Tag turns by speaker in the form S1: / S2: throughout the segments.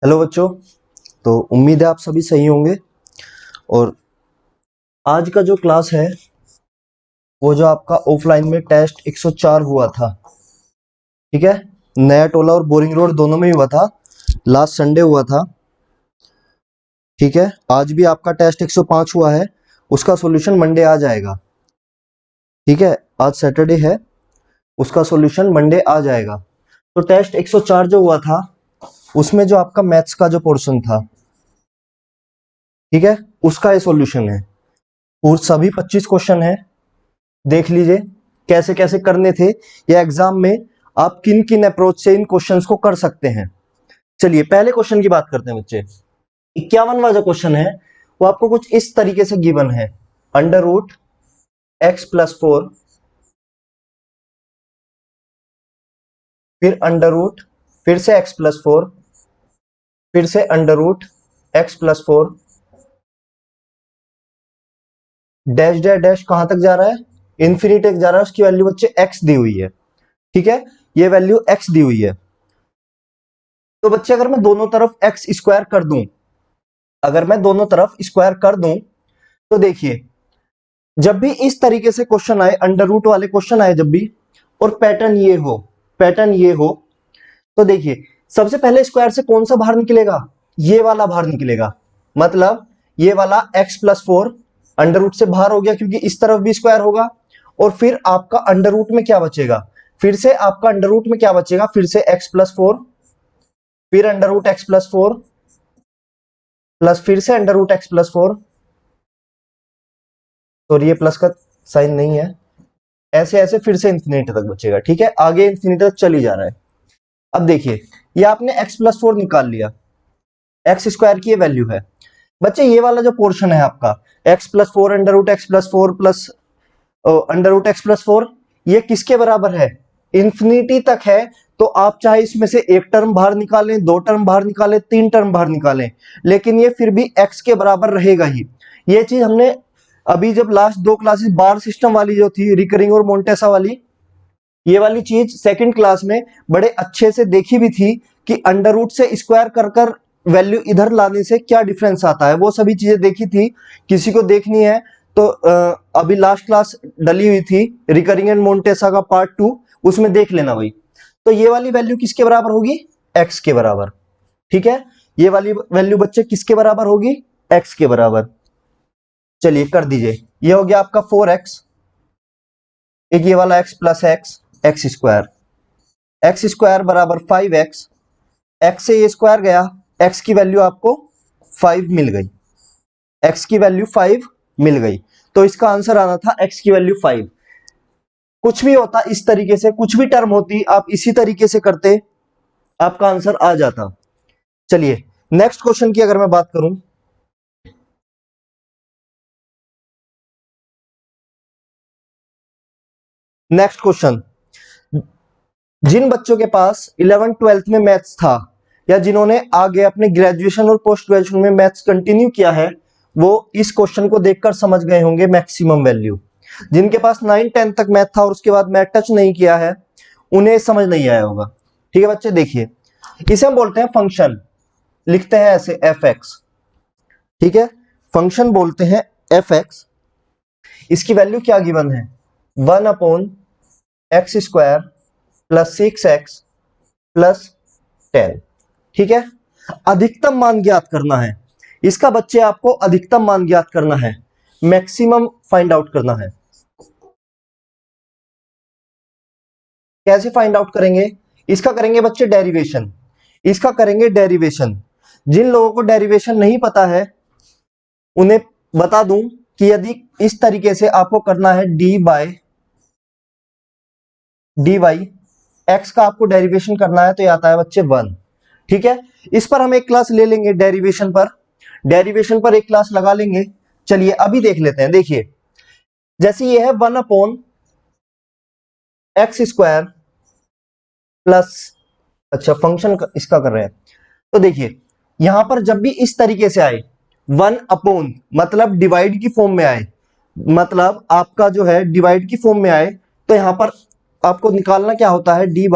S1: Hello बच्चों। तो उम्मीद है आप सभी सही होंगे। और आज का जो क्लास है वो जो आपका ऑफलाइन में टेस्ट 104 हुआ था, ठीक है। नया टोला और बोरिंग रोड दोनों में ही हुआ था, लास्ट संडे हुआ था, ठीक है। आज भी आपका टेस्ट 105 हुआ है, उसका सॉल्यूशन मंडे आ जाएगा, ठीक है। आज सैटरडे है, उसका सॉल्यूशन मंडे आ जाएगा। तो टेस्ट 104 जो हुआ था उसमें जो आपका मैथ्स का जो पोर्शन था, ठीक है, उसका ये सॉल्यूशन है। और सभी 25 क्वेश्चन है, देख लीजिए कैसे कैसे करने थे या एग्जाम में आप किन किन अप्रोच से इन क्वेश्चंस को कर सकते हैं। चलिए पहले क्वेश्चन की बात करते हैं बच्चे। 51वां जो क्वेश्चन है वो आपको कुछ इस तरीके से गिवन है। अंडर रूट x+4, फिर अंडर रूट, फिर से x+4, फिर से under root x+4, dash dash dash कहां तक जा रहा है, इन्फिनिटी तक जा रहा है। उसकी वैल्यू बच्चे x दी हुई है, ठीक है, ये वैल्यू x दी हुई है। तो बच्चे अगर मैं दोनों तरफ x स्क्वायर कर दूं, अगर मैं दोनों तरफ स्क्वायर कर दूं तो देखिए जब भी इस तरीके से क्वेश्चन आए, अंडर रूट वाले क्वेश्चन आए जब भी, और पैटर्न ये हो, पैटर्न ये हो, तो देखिए सबसे पहले स्क्वायर से कौन सा बाहर निकलेगा, ये वाला बाहर निकलेगा। मतलब ये वाला x+4 अंडर रूट से बाहर हो गया क्योंकि इस तरफ भी स्क्वायर होगा। और फिर आपका अंडर रूट में क्या बचेगा, फिर से आपका अंडर रूट में क्या बचेगा, फिर से x+4, फिर अंडर रूट x+4 प्लस फिर से अंडर रूट x+4, तो ये प्लस का साइन नहीं है, ऐसे ऐसे फिर से इंफिनिटी तक बचेगा, ठीक है। आगे इंफिनिटी तक चली जा रहा है। अब देखिए ये आपने x+4 निकाल लिया, एक्स स्क्वायर की ये वैल्यू है। बच्चे ये वाला जो पोर्शन है आपका x+4 under root x+4 plus under root x+4, ये किसके बराबर है, इंफिनिटी तक है। तो आप चाहे इसमें से एक टर्म बाहर निकालें, दो टर्म बाहर निकालें, तीन टर्म बाहर निकालें, लेकिन ये फिर भी x के बराबर रहेगा ही। ये चीज हमने अभी जब लास्ट दो क्लासेस बार सिस्टम वाली जो थी, रिकरिंग और मोंटेसा वाली, ये वाली चीज सेकंड क्लास में बड़े अच्छे से देखी भी थी कि अंडर रूट से स्क्वायर कर कर वैल्यू इधर लाने से क्या डिफरेंस आता है, वो सभी चीजें देखी थी। किसी को देखनी है तो अभी लास्ट क्लास डली हुई थी रिकरिंग एंड मोंटेसा का पार्ट 2, उसमें देख लेना भाई। तो ये वाली वैल्यू किसके बराबर होगी, एक्स के बराबर, ठीक है। ये वाली वैल्यू बच्चे किसके बराबर होगी, एक्स के बराबर। चलिए कर दीजिए, ये हो गया आपका 4x, एक ये वाला x plus x, x square, x square बराबर 5x, x से ये स्क्वायर गया, x की वैल्यू आपको 5 मिल गई, x की वैल्यू 5 मिल गई। तो इसका आंसर आना था x की वैल्यू 5। कुछ भी होता इस तरीके से, कुछ भी टर्म होती आप इसी तरीके से करते, आपका आंसर आ जाता। चलिए नेक्स्ट क्वेश्चन की अगर मैं बात करूं, नेक्स्ट क्वेश्चन, जिन बच्चों के पास 11th-12th में मैथ्स था या जिन्होंने आगे अपने ग्रेजुएशन और पोस्ट ग्रेजुएशन में मैथ्स कंटिन्यू किया है, वो इस क्वेश्चन को देखकर समझ गए होंगे मैक्सिमम वैल्यू। जिनके पास 9-10 तक मैथ था और उसके बाद मैथ टच नहीं किया है, उन्हें समझ नहीं आया होगा, ठीक है बच्चे। देखिए इसे हम बोलते हैं फंक्शन, लिखते हैं ऐसे f(x), ठीक है, फंक्शन बोलते हैं f(x). इसकी वैल्यू क्या गिवन है, 1/x² प्लस 6x प्लस 10, ठीक है। अधिकतम मान ज्ञात करना है इसका बच्चे, आपको अधिकतम मान ज्ञात करना है, मैक्सिमम फाइंड आउट करना है। कैसे फाइंड आउट करेंगे, इसका करेंगे बच्चे डेरिवेशन, इसका करेंगे डेरिवेशन। जिन लोगों को डेरिवेशन नहीं पता है उन्हें बता दूं कि यदि इस तरीके से आपको करना है dy x का आपको डेरिवेशन करना है तो ये आता है बच्चे 1, ठीक है। इस पर हम एक क्लास ले लेंगे, डेरिवेशन पर, डेरिवेशन पर एक क्लास लगा लेंगे। चलिए अभी देख लेते हैं। देखिए जैसे ये है 1/x² प्लस, अच्छा फंक्शन इसका कर रहे हैं, तो देखिए यहां पर जब भी इस तरीके से आए 1/, मतलब डिवाइड की फॉर्म में आए, मतलब आपका जो है डिवाइड की फॉर्म में आए, तो यहां पर आपको निकालना क्या होता है, D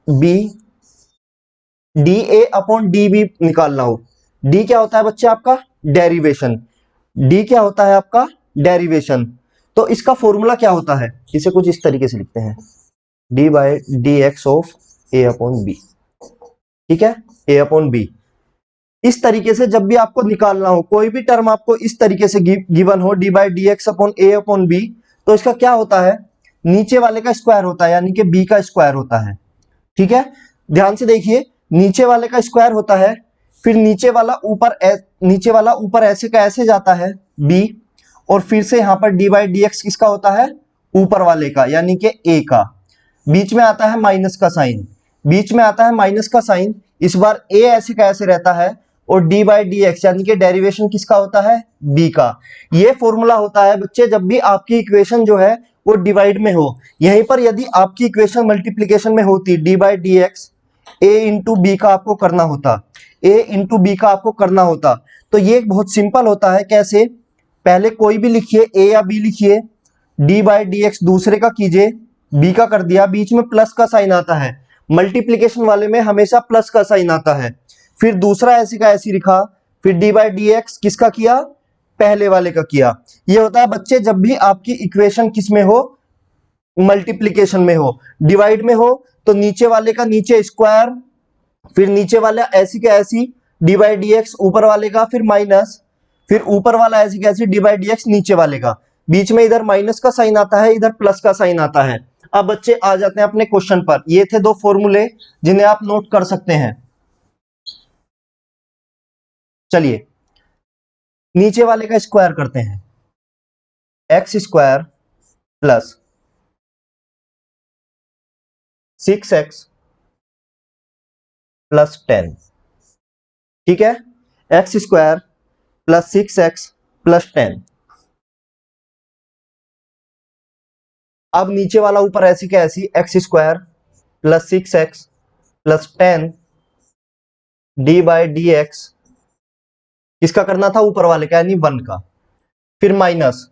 S1: B D A upon D B निकालना हो, डी क्या होता है बच्चे आपका डेरिवेशन, डी क्या होता है आपका डेरिवेशन, तो इसका फॉर्मूला क्या होता है, इसे कुछ इस तरीके से लिखते हैं, D by D X of A upon B, ठीक है, ए अपॉन बी। इस तरीके से जब भी आपको निकालना हो, कोई भी टर्म आपको इस तरीके से गिवन हो, D by D X upon A upon B, तो इसका क्या होता है, नीचे वाले का स्क्वायर होता है, यानी कि बी का स्क्वायर होता है, ठीक है। ध्यान से देखिए, नीचे वाले का स्क्वायर होता है, फिर नीचे वाला ऊपर ऐसे का ऐसे जाता है बी, और फिर से यहां पर डी बाई डी एक्स किसका होता है, ऊपर वाले का यानी कि ए का, बीच में आता है माइनस का साइन, बीच में आता है माइनस का साइन, इस बार ए ऐसे का ऐसे रहता है, और डी बाई डी एक्स यानी कि डेरिवेशन किसका होता है, बी का। ये फॉर्मूला होता है बच्चे जब भी आपकी इक्वेशन जो है वो डिवाइड में हो। यहीं पर यदि आपकी इक्वेशन मल्टीप्लीकेशन में होती, D by D X A into B का आपको करना होता, ए इंटू बी का आपको करना होता, तो ये बहुत सिंपल होता है। कैसे, पहले कोई भी लिखिए, ए या बी लिखिए, डी बाई डी एक्स दूसरे का कीजिए, बी का कर दिया, बीच में प्लस का साइन आता है, मल्टीप्लीकेशन वाले में हमेशा प्लस का साइन आता है, फिर दूसरा ऐसे का ऐसे लिखा, फिर डी बाई डी एक्स किसका किया, पहले वाले का किया। ये होता है बच्चे जब भी आपकी इक्वेशन किस में हो, मल्टीप्लीकेशन में हो, डिवाइड में हो, तो नीचे वाले का नीचे स्क्वायर, फिर नीचे वाला ऐसी का ऐसी डी बाई डी एक्स, ऊपर वाले का फिर माइनस, फिर ऊपर वाला ऐसी का ऐसी डी बाई डी एक्स नीचे वाले का, बीच में इधर माइनस का साइन आता है, इधर प्लस का साइन आता है। अब बच्चे आ जाते हैं अपने क्वेश्चन पर। ये थे दो फॉर्मूले जिन्हें आप नोट कर सकते हैं। चलिए नीचे वाले का स्क्वायर करते हैं, x square plus 6x plus 10, ठीक है, x square plus 6x plus 10। अब नीचे वाला ऊपर ऐसी का ऐसी, x square plus 6x plus 10 D by D x, किसका करना था, ऊपर वाले का यानी 1 का, फिर माइनस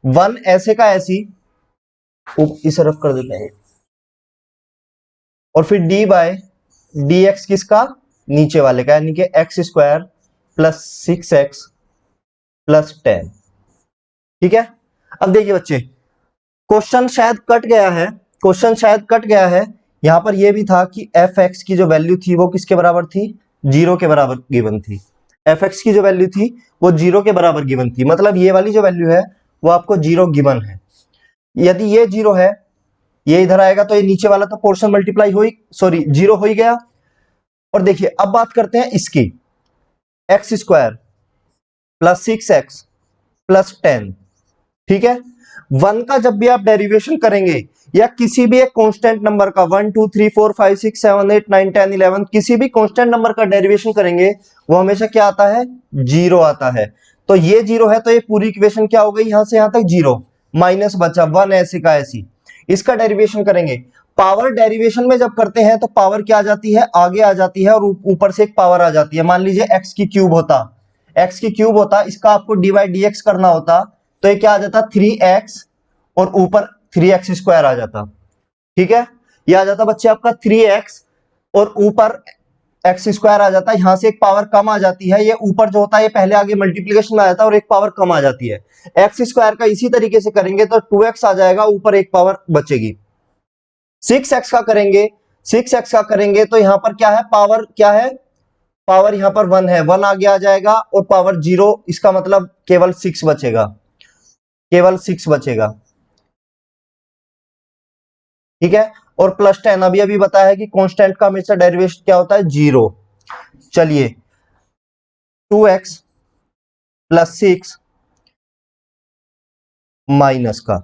S1: 1 ऐसे का ऐसी इस तरफ कर देते हैं, और फिर डी बाय डी एक्स किसका, नीचे वाले का यानी कि x square plus 6x plus 10, ठीक है। अब देखिए बच्चे, क्वेश्चन शायद कट गया है, क्वेश्चन शायद कट गया है। यहां पर यह भी था कि एफ एक्स की जो वैल्यू थी वो किसके बराबर थी, 0 के बराबर गिवन थी, एफ एक्स की जो वैल्यू थी वो 0 के बराबर गिवन थी, मतलब ये वाली जो वैल्यू है वो आपको 0 गिवन है। यदि ये 0 है, ये इधर आएगा तो ये नीचे वाला तो पोर्शन मल्टीप्लाई हो ही, सॉरी 0 हो ही गया। और देखिए अब बात करते हैं इसकी, x square plus 6x plus 10, ठीक है। 1 का जब भी आप डेरिवेशन करेंगे या किसी भी एक कांस्टेंट नंबर का, 1 2 3 4 5 6 7 8 9 10 11 किसी भी कांस्टेंट नंबर का डेरिवेशन करेंगे, वो हमेशा क्या आता है, 0 आता है। तो ये 0 है, तो ये पूरी इक्वेशन क्या हो गई, यहां से यहां तक 0, माइनस बचा 1 ऐसे का ऐसी। इसका डेरिवेशन करेंगे, पावर डेरिवेशन में जब करते हैं तो पावर क्या आ जाती है, आगे आ जाती है, और ऊपर से एक पावर आ जाती है। मान लीजिए एक्स की क्यूब होता, एक्स की क्यूब होता, इसका आपको डी बाई डी एक्स करना होता, तो ये क्या आ जाता, 3x और ऊपर 3x स्क्वायर आ जाता, ठीक है। ये आ जाता बच्चे आपका 3x और ऊपर एक्स स्क्वायर आ जाता है, यहां से एक पावर कम आ जाती है, ये ऊपर जो होता है ये पहले आगे मल्टीप्लीकेशन में आ जाता है और एक पावर कम आ जाती है। एक्स स्क्वायर का इसी तरीके से करेंगे तो 2x आ जाएगा, ऊपर एक पावर बचेगी। 6x का करेंगे, 6x का करेंगे तो यहां पर क्या है, पावर क्या है, पावर यहां पर 1 है, 1 आगे आ जाएगा और पावर 0, इसका मतलब केवल 6 बचेगा, केवल 6 बचेगा, ठीक है। और प्लस 10 अभी अभी बताया है कि कांस्टेंट का हमेशा डेरिवेशन क्या होता है, 0। चलिए 2x प्लस 6 माइनस का,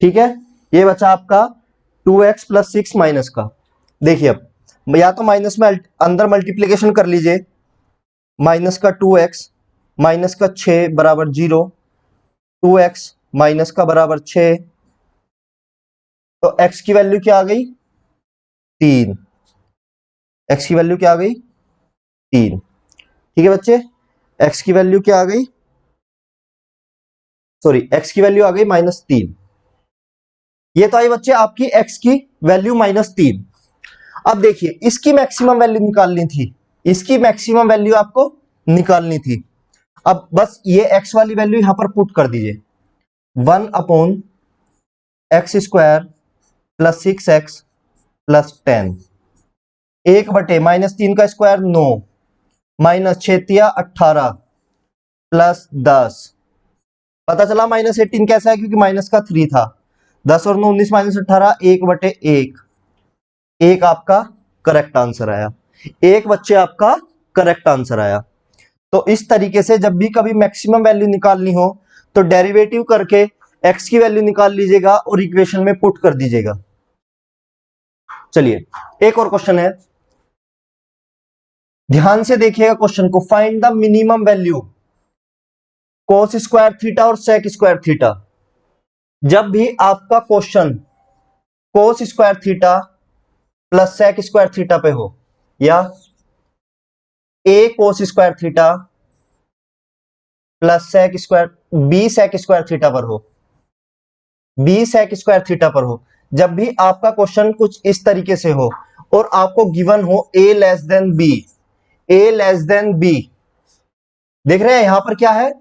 S1: ठीक है, ये बचा आपका 2x प्लस 6 माइनस का। देखिए अब या तो माइनस में अंदर मल्टीप्लीकेशन कर लीजिए, माइनस का 2x माइनस का 6 बराबर 0, 2x माइनस का बराबर 6, तो x की वैल्यू क्या आ गई, 3, x की वैल्यू क्या आ गई, 3, ठीक है बच्चे। x की वैल्यू क्या आ गई, सॉरी x की वैल्यू आ गई -3। ये तो आई बच्चे आपकी x की वैल्यू -3। अब देखिए इसकी मैक्सिमम वैल्यू निकालनी थी, इसकी मैक्सिमम वैल्यू आपको निकालनी थी। अब बस ये एक्स वाली वैल्यू यहां पर पुट कर दीजिए, 1/x² प्लस 6x प्लस 10, 1/-3 का स्क्वायर 9 माइनस 6×18 प्लस 10। पता चला -18 कैसा है, क्योंकि माइनस का 3 था। 10 और 9 19 माइनस 18, 1/1। एक आपका करेक्ट आंसर आया, एक बच्चे आपका करेक्ट आंसर आया। तो इस तरीके से जब भी कभी मैक्सिमम वैल्यू निकालनी हो तो डेरिवेटिव करके x की वैल्यू निकाल लीजिएगा और इक्वेशन में पुट कर दीजिएगा। चलिए एक और क्वेश्चन है, ध्यान से देखिएगा क्वेश्चन को। Find the minimum value cos square theta और सेक स्क्वायर थीटा। जब भी आपका question cos square theta plus sec square theta पे हो, या A cos square theta plus sec square B sec square theta पर हो, बी सेक स्क्वायर थीटा पर हो, जब भी आपका क्वेश्चन कुछ इस तरीके से हो और आपको गिवन हो ए लेस देन बी, ए लेस देन बी, देख रहे हैं यहां पर क्या है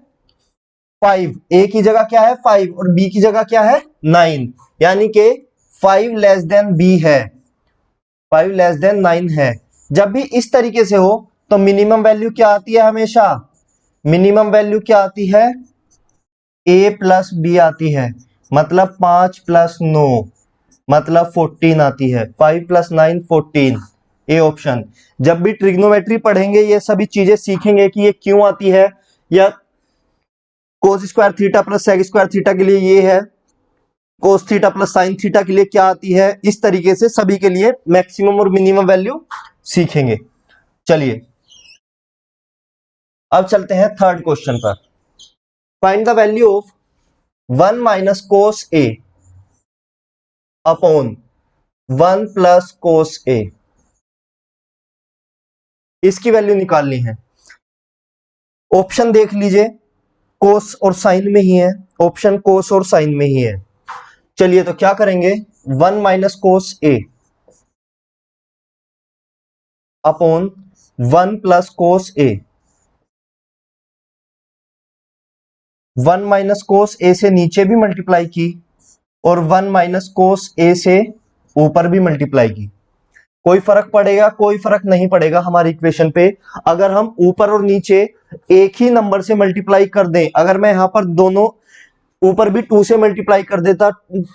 S1: 5, ए की जगह क्या है 5 और बी की जगह क्या है 9, यानी कि 5 लेस देन बी है, 5 लेस देन 9 है। जब भी इस तरीके से हो तो मिनिमम वैल्यू क्या आती है, हमेशा मिनिमम वैल्यू क्या आती है, ए प्लस बी आती है, मतलब 5 + 9 मतलब 14 आती है, 5 + 9 14, ए ऑप्शन। जब भी ट्रिग्नोमेट्री पढ़ेंगे ये सभी चीजें सीखेंगे कि ये क्यों आती है, या cos square theta plus sec square theta के लिए ये है, cos theta plus sine theta के लिए क्या आती है, इस तरीके से सभी के लिए मैक्सिमम और मिनिमम वैल्यू सीखेंगे। चलिए अब चलते हैं थर्ड क्वेश्चन पर। Find the value of 1 minus cos A upon 1 plus cos A, इसकी वैल्यू निकालनी है। ऑप्शन देख लीजिए, कोस और साइन में ही है, ऑप्शन कोस और साइन में ही है। चलिए तो क्या करेंगे, 1 minus cos A upon 1 plus cos A, 1 minus cos ए से नीचे भी मल्टीप्लाई की और 1 माइनस कोस ए से ऊपर भी मल्टीप्लाई की। कोई फर्क पड़ेगा, कोई फर्क नहीं पड़ेगा हमारी इक्वेशन पे। अगर हम ऊपर और नीचे एक ही नंबर से मल्टीप्लाई कर दें, अगर मैं यहां पर दोनों ऊपर भी 2 से मल्टीप्लाई कर देता,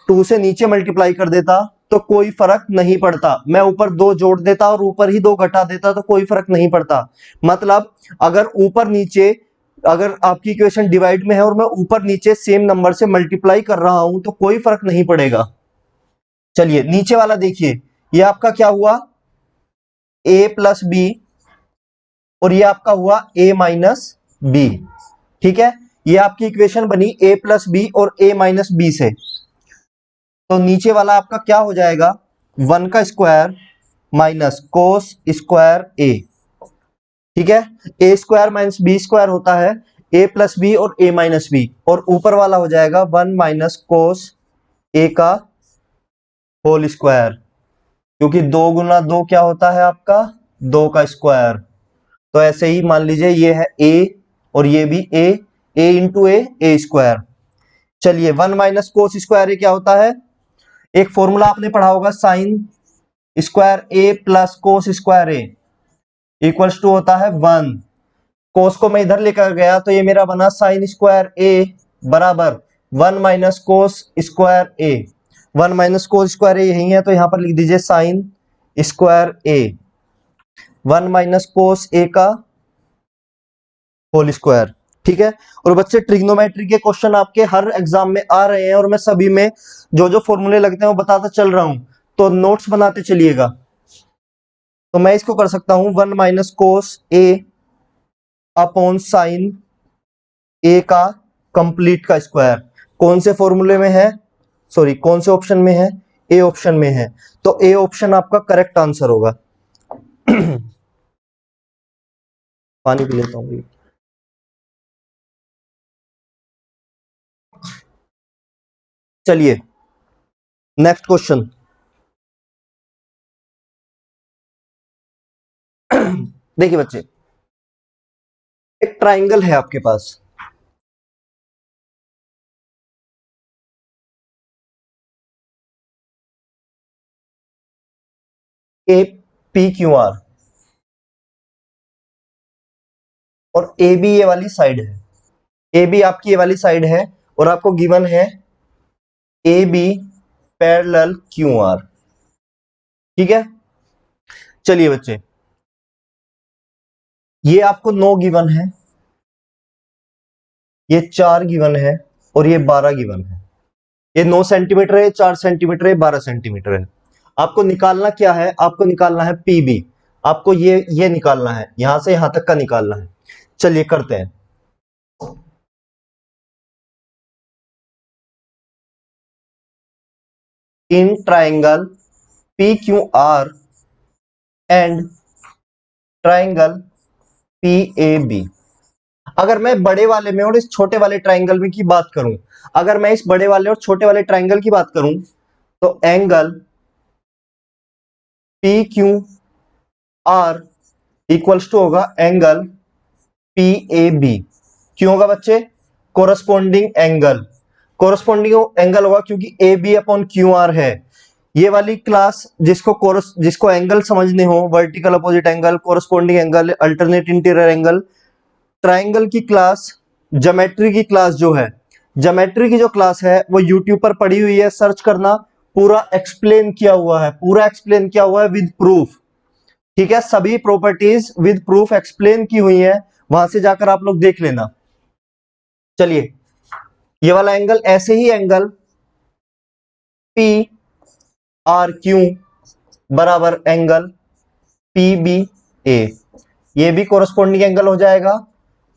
S1: 2 से नीचे मल्टीप्लाई कर देता तो कोई फर्क नहीं पड़ता। मैं ऊपर 2 जोड़ देता और ऊपर ही 2 घटा देता तो कोई फर्क नहीं पड़ता। मतलब अगर ऊपर नीचे, अगर आपकी इक्वेशन डिवाइड में है और मैं ऊपर नीचे सेम नंबर से मल्टीप्लाई कर रहा हूं तो कोई फर्क नहीं पड़ेगा। चलिए नीचे वाला देखिए, ये आपका क्या हुआ, ए प्लस बी, और ये आपका हुआ ए माइनस बी। ठीक है, ये आपकी इक्वेशन बनी ए प्लस बी और ए माइनस बी से। तो नीचे वाला आपका क्या हो जाएगा, 1 का स्क्वायर माइनस कोस स्क्वायर ए। ठीक है, ए स्क्वायर माइनस बी स्क्वायर होता है ए प्लस बी और ए माइनस बी, और ऊपर वाला हो जाएगा 1 माइनस कोस ए का होल स्क्वायर, क्योंकि 2 गुना 2 क्या होता है आपका 2 का स्क्वायर। तो ऐसे ही मान लीजिए ये है ए और ये भी ए इंटू ए स्क्वायर। चलिए 1 माइनस कोस स्क्वायर ए क्या होता है, एक फॉर्मूला आपने पढ़ा होगा, sine square A plus cos square A equals to होता है 1। कोस को मैं इधर लेकर गया तो ये मेरा बना साइन स्क्वायर ए बराबर 1 माइनस कोस स्क्वायर ए। 1 माइनस कोस स्क्वायर ए यही है तो यहां पर लिख दीजिए साइन स्क्वायर ए, 1 माइनस कोस ए का होल स्क्वायर। ठीक है, और बच्चे ट्रिग्नोमेट्री के क्वेश्चन आपके हर एग्जाम में आ रहे हैं और मैं सभी में जो जो फॉर्मूले लगते हैं वो बताता चल रहा हूं, तो नोट्स बनाते चलिएगा। तो मैं इसको कर सकता हूं 1 minus cos A upon sine ए का कंप्लीट का स्क्वायर। कौन से फॉर्मूले में है, सॉरी कौन से ऑप्शन में है, ए ऑप्शन में है, तो ए ऑप्शन आपका करेक्ट आंसर होगा। पानी पी लेता हूं। चलिए नेक्स्ट क्वेश्चन, देखिए बच्चे, एक ट्राइंगल है आपके पास, ए पी क्यू आर, और ए बी ये वाली साइड है, ए बी आपकी ये वाली साइड है, और आपको गिवन है A B parallel Q R. ठीक है, चलिए बच्चे, ये आपको 9 गिवन है, ये 4 गिवन है, और ये 12 गिवन है। ये 9 सेंटीमीटर है, 4 सेंटीमीटर है, 12 सेंटीमीटर है। आपको निकालना क्या है? आपको निकालना है पीबी। आपको ये निकालना है, यहां से यहां तक का निकालना है। चलिए करते हैं। In triangle P Q R and triangle P A B, अगर मैं बड़े वाले में और इस छोटे वाले ट्राइंगल में की बात करूं, अगर मैं इस बड़े वाले और छोटे वाले ट्राइंगल की बात करूं, तो angle P Q R equals to होगा एंगल पी ए बी। क्यों होगा बच्चे? कोरस्पोंडिंग एंगल, कोरस्पोंडिंग एंगल होगा क्योंकि A B upon Q R है। ये वाली क्लास जिसको एंगल समझने हो, vertical opposite angle, corresponding angle, alternate interior angle, triangle की क्लास, ज्योमेट्री की क्लास जो है, ज्योमेट्री की जो क्लास है वो यूट्यूब पर पड़ी हुई है, सर्च करना, पूरा एक्सप्लेन किया हुआ है, पूरा एक्सप्लेन किया हुआ है विद प्रूफ। ठीक है, सभी प्रॉपर्टीज विद प्रूफ एक्सप्लेन की हुई है, वहां से जाकर आप लोग देख लेना। चलिए, ये वाला एंगल, ऐसे ही एंगल पी आर क्यू बराबर एंगल पी बी ए, ये भी कोरस्पोंडिंग एंगल हो जाएगा,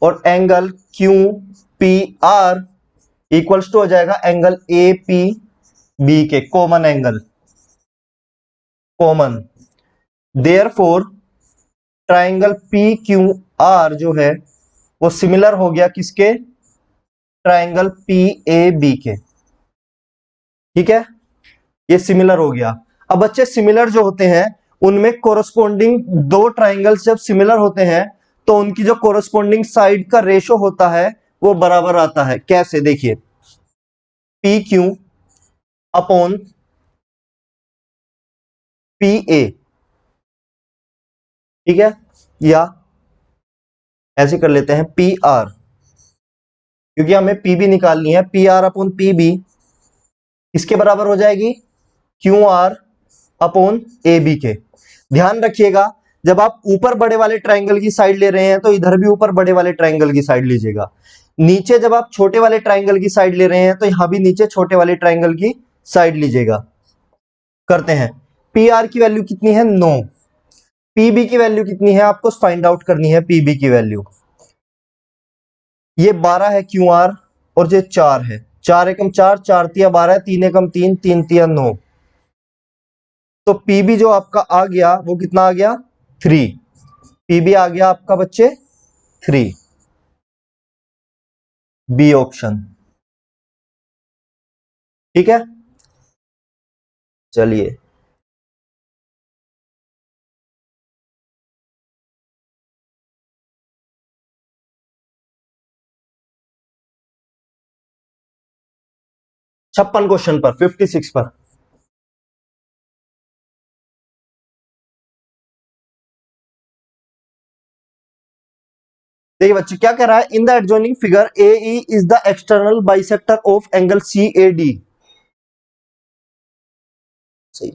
S1: और angle Q P R equals to हो जाएगा एंगल ए पी बी के, common angle, common. Therefore triangle P Q R जो है वो सिमिलर हो गया किसके? ट्राइंगल पी ए बी के। ठीक है, ये सिमिलर हो गया। अब बच्चे, सिमिलर जो होते हैं उनमें कोरस्पोंडिंग दो ट्राइंगल्स जब सिमिलर होते हैं तो उनकी जो कोरस्पोंडिंग साइड का रेशो होता है वो बराबर आता है। कैसे? देखिए, P Q upon P A, ठीक है, या ऐसे कर लेते हैं पी आर, क्योंकि हमें पी बी निकालनी है। P R upon P B इसके बराबर हो जाएगी Q R upon A B के। ध्यान रखिएगा, जब आप ऊपर बड़े वाले ट्राइंगल की साइड ले रहे हैं तो इधर भी ऊपर बड़े वाले ट्राइंगल की साइड लीजिएगा। नीचे जब आप छोटे वाले ट्राइंगल की साइड ले रहे हैं तो यहां भी नीचे छोटे वाले ट्राइंगल की साइड लीजिएगा। करते हैं, पी आर की वैल्यू कितनी है? 9। पीबी की वैल्यू कितनी है? आपको फाइंड आउट करनी है पीबी की वैल्यू। ये 12 है क्यू आर, और ये 4 है। 4 एकम 4, 4 तिया 12, 3 एकम 3, 3 तिया 9। तो पीबी जो आपका आ गया वो कितना आ गया? 3। पीबी आ गया आपका बच्चे 3, बी ऑप्शन। ठीक है, चलिए, छप्पन क्वेश्चन पर, 56 पर। देखिए बच्चे, क्या कह रहा है? In the adjoining figure A E is the external bisector of angle C A D. सही।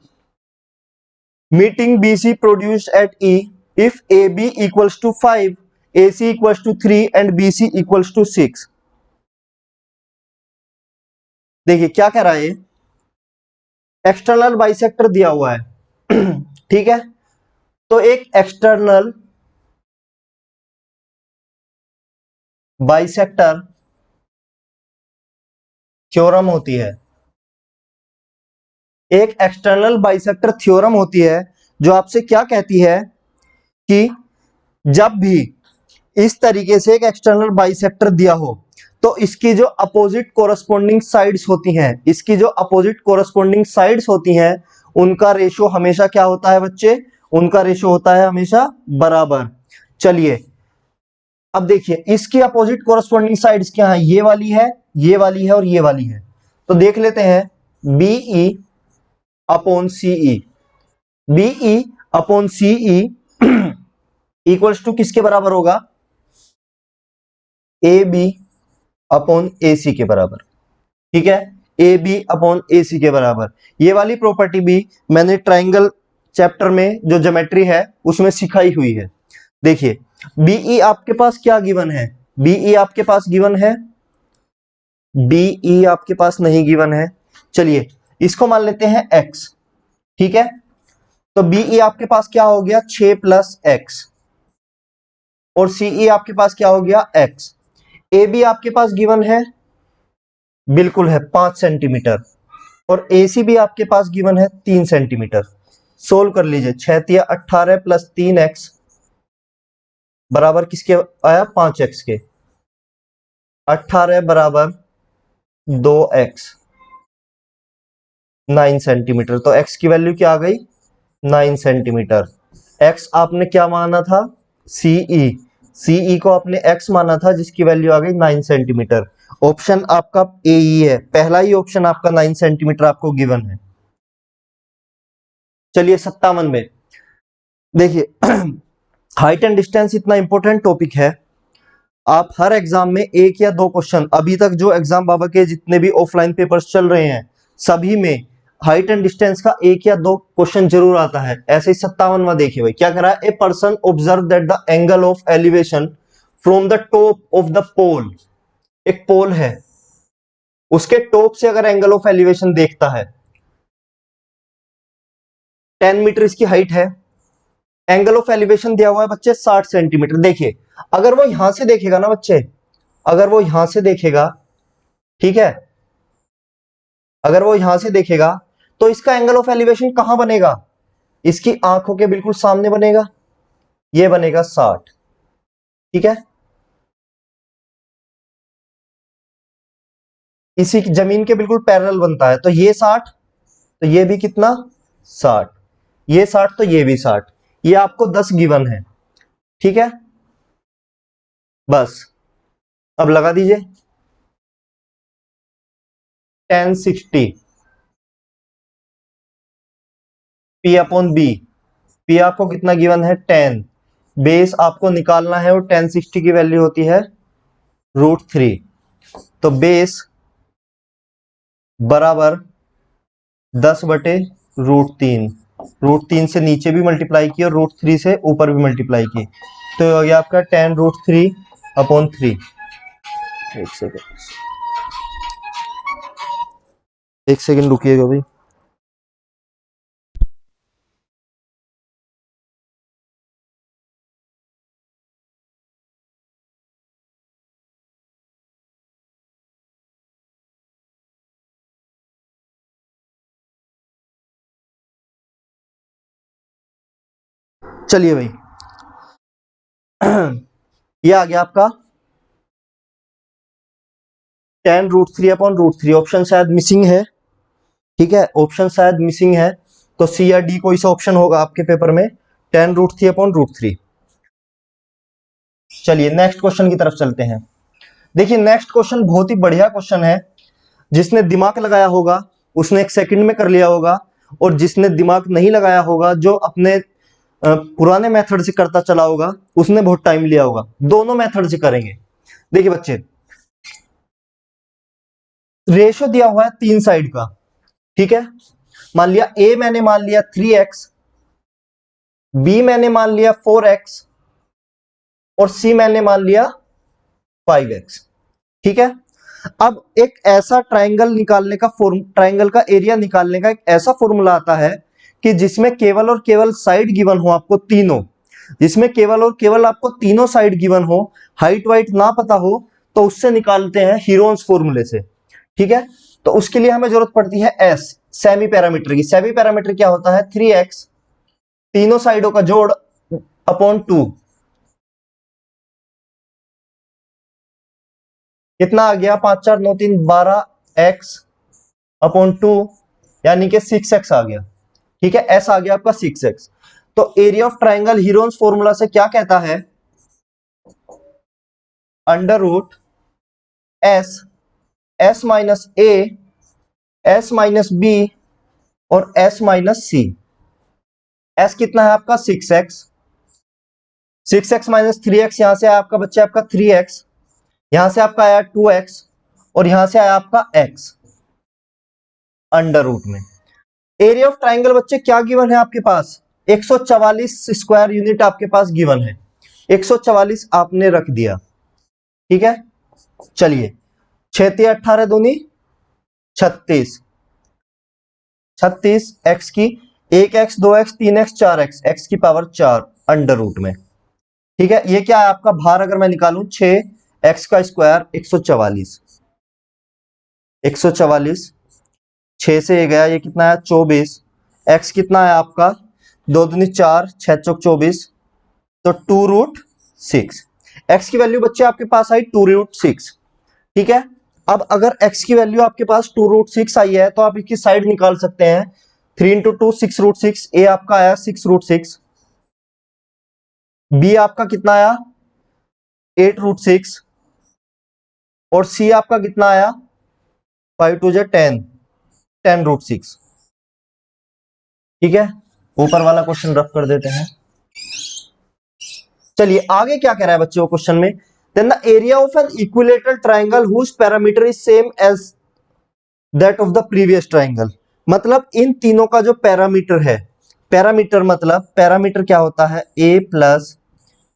S1: Meeting B C produced at E if A B equals to 5, A C equals to 3 and B C equals to 6। देखिए क्या कह रहा है, external bisector दिया हुआ है ठीक है, तो एक एक्सटर्नल बाइसेक्टर थ्योरम होती है, एक एक्सटर्नल बाइसेक्टर थ्योरम होती है जो आपसे क्या कहती है कि जब भी इस तरीके से एक एक्सटर्नल बाइसेक्टर दिया हो तो इसकी जो अपोजिट कोरस्पोंडिंग साइड्स होती हैं, इसकी जो अपोजिट कोरस्पोंडिंग साइड्स होती हैं उनका रेशियो हमेशा क्या होता है बच्चे? उनका रेशियो होता है हमेशा बराबर। चलिए अब देखिए इसकी अपोजिट कोरस्पॉन्डिंग साइड्स क्या है, ये वाली है, ये वाली है और ये वाली है। तो देख लेते हैं B E upon C E, B E upon C E equals to किसके बराबर होगा, ए बी अपॉन ए सी के बराबर। ठीक है, ए बी अपॉन ए सी के बराबर। ये वाली प्रॉपर्टी भी मैंने ट्राइंगल चैप्टर में जो ज्योमेट्री है उसमें सिखाई हुई है। देखिए बीई आपके पास क्या गिवन है, बीई आपके पास गिवन है, बीई आपके पास नहीं गिवन है। चलिए इसको मान लेते हैं x। ठीक है, तो बीई आपके पास क्या हो गया 6 प्लस एक्स, और सीई आपके पास क्या हो गया x। ए बी आपके पास गिवन है, बिल्कुल है 5 सेंटीमीटर, और ए सी भी आपके पास गिवन है 3 सेंटीमीटर। सोल्व कर लीजिए, 6 तिया 18 प्लस 3x बराबर किसके आया 5x के, 18 बराबर 2x 9 सेंटीमीटर। तो x की वैल्यू क्या आ गई 9 सेंटीमीटर। x आपने क्या माना था सीई, सीई को आपने x माना था जिसकी वैल्यू आ गई 9 सेंटीमीटर। ऑप्शन आपका ए ही है, पहला ही ऑप्शन आपका 9 सेंटीमीटर आपको गिवन है। चलिए 57 में देखिए हाइट एंड डिस्टेंस इतना इंपॉर्टेंट टॉपिक है, आप हर एग्जाम में एक या दो क्वेश्चन, अभी तक जो एग्जाम बाबा के जितने भी ऑफलाइन पेपर्स चल रहे हैं सभी में हाइट एंड डिस्टेंस का एक या दो क्वेश्चन जरूर आता है। ऐसे ही 57वां देखिए भाई क्या करा है, a person observe that the angle of elevation from the top of the pole. एक पोल है, उसके टॉप से अगर एंगल ऑफ एलिवेशन देखता है, 10 मीटर इसकी हाइट है, एंगल ऑफ एलिवेशन दिया हुआ है बच्चे 60 सेंटीमीटर। देखिए अगर वो यहां से देखेगा ना बच्चे, अगर वो यहां से देखेगा, ठीक है, अगर वो यहां से देखेगा तो इसका एंगल ऑफ एलिवेशन कहां बनेगा, इसकी आंखों के बिल्कुल सामने बनेगा, ये बनेगा 60। ठीक है, इसी जमीन के बिल्कुल पैरेलल बनता है, तो ये 60, तो ये भी कितना 60, ये 60 तो ये भी 60, ये आपको 10 गिवन है। ठीक है, बस अब लगा दीजिए tan 60 P upon B, P आपको कितना गिवन है 10, बेस आपको निकालना है और tan 60 की वैल्यू होती है √3। तो बेस बराबर 10/√3, √3 से नीचे भी मल्टीप्लाई की और √3 से ऊपर भी मल्टीप्लाई की, तो हो गया आपका tan√3/3। एक सेकेंड रुकिएगा भाई। चलिए भाई ये आ गया आपका tan√3/√3। ऑप्शन शायद मिसिंग है, ठीक है, ऑप्शन शायद मिसिंग है, तो सी या डी कोई सा ऑप्शन होगा आपके पेपर में, tan√3/√3। चलिए नेक्स्ट क्वेश्चन की तरफ चलते हैं। देखिए नेक्स्ट क्वेश्चन बहुत ही बढ़िया क्वेश्चन है, जिसने दिमाग लगाया होगा उसने एक सेकंड में कर लिया होगा, और जिसने दिमाग नहीं लगाया होगा, जो अपने पुराने मेथड से करता चला होगा, उसने बहुत टाइम लिया होगा। दोनों मेथड से करेंगे। देखिए बच्चे रेशो दिया हुआ है 3 साइड का, ठीक है, मान लिया ए मैंने मान लिया 3x, बी मैंने मान लिया 4x, और सी मैंने मान लिया 5x। ठीक है, अब एक ऐसा ट्राइंगल निकालने का ट्राइंगल का एरिया निकालने का एक ऐसा फॉर्मूला आता है कि जिसमें केवल और केवल साइड गिवन हो आपको तीनों, जिसमें केवल और केवल आपको तीनों साइड गिवन हो, हाइट वाइट ना पता हो, तो उससे निकालते हैं हीरोन्स फॉर्मूले से। ठीक है, तो उसके लिए हमें जरूरत पड़ती है एस, सेमी पैरामीटर की। सेमी पैरामीटर क्या होता है 3x तीनों साइडों का जोड़ अपॉन 2, कितना आ गया 5 4 9 3 12x अपॉन 2, यानी कि 6x आ गया। ठीक है, एस आ गया आपका 6x। तो area of triangle heron's formula से क्या कहता है, under root S, S minus A, S minus B और एस माइनस सी। एस कितना है आपका 6x, 6x माइनस 3x, यहां से आया आपका बच्चा आपका 3x, यहां से आपका आया 2x और यहां से आया आपका x अंडर रूट में। एरिया ऑफ ट्राइंगल बच्चे क्या गिवन है आपके पास, 144 स्क्वायर यूनिट आपके पास गिवन है, 144 आपने रख दिया, ठीक है। चलिए 6 18 दूनी 36, 36 x की 1x 2x 3x 4x, x की पावर 4 अंडर रूट में, ठीक है। ये क्या है आपका भार, अगर मैं निकालूं 6x का स्क्वायर 144, 144 6 से ये गया, ये कितना है 24, x कितना है आपका 2 दूनी 4 6 चौक 24, तो 2√6, x की वैल्यू बच्चे आपके पास आई 2√6, ठीक है। अब अगर x की वैल्यू आपके पास 2√6 आई है तो आप इसकी साइड निकाल सकते हैं, 3 इंटू 2 6√6, ए आपका आया 6√6, बी आपका कितना आया 8√6 और सी आपका कितना आया 5 2 10, 10√6, ठीक है। ऊपर वाला क्वेश्चन रफ कर देते हैं। चलिए आगे क्या कह रहा है बच्चों क्वेश्चन में, then the area of an equilateral triangle whose parameter is same as that of the previous triangle. मतलब इन तीनों का जो पैरामीटर है, पैरामीटर मतलब पैरामीटर क्या होता है, a प्लस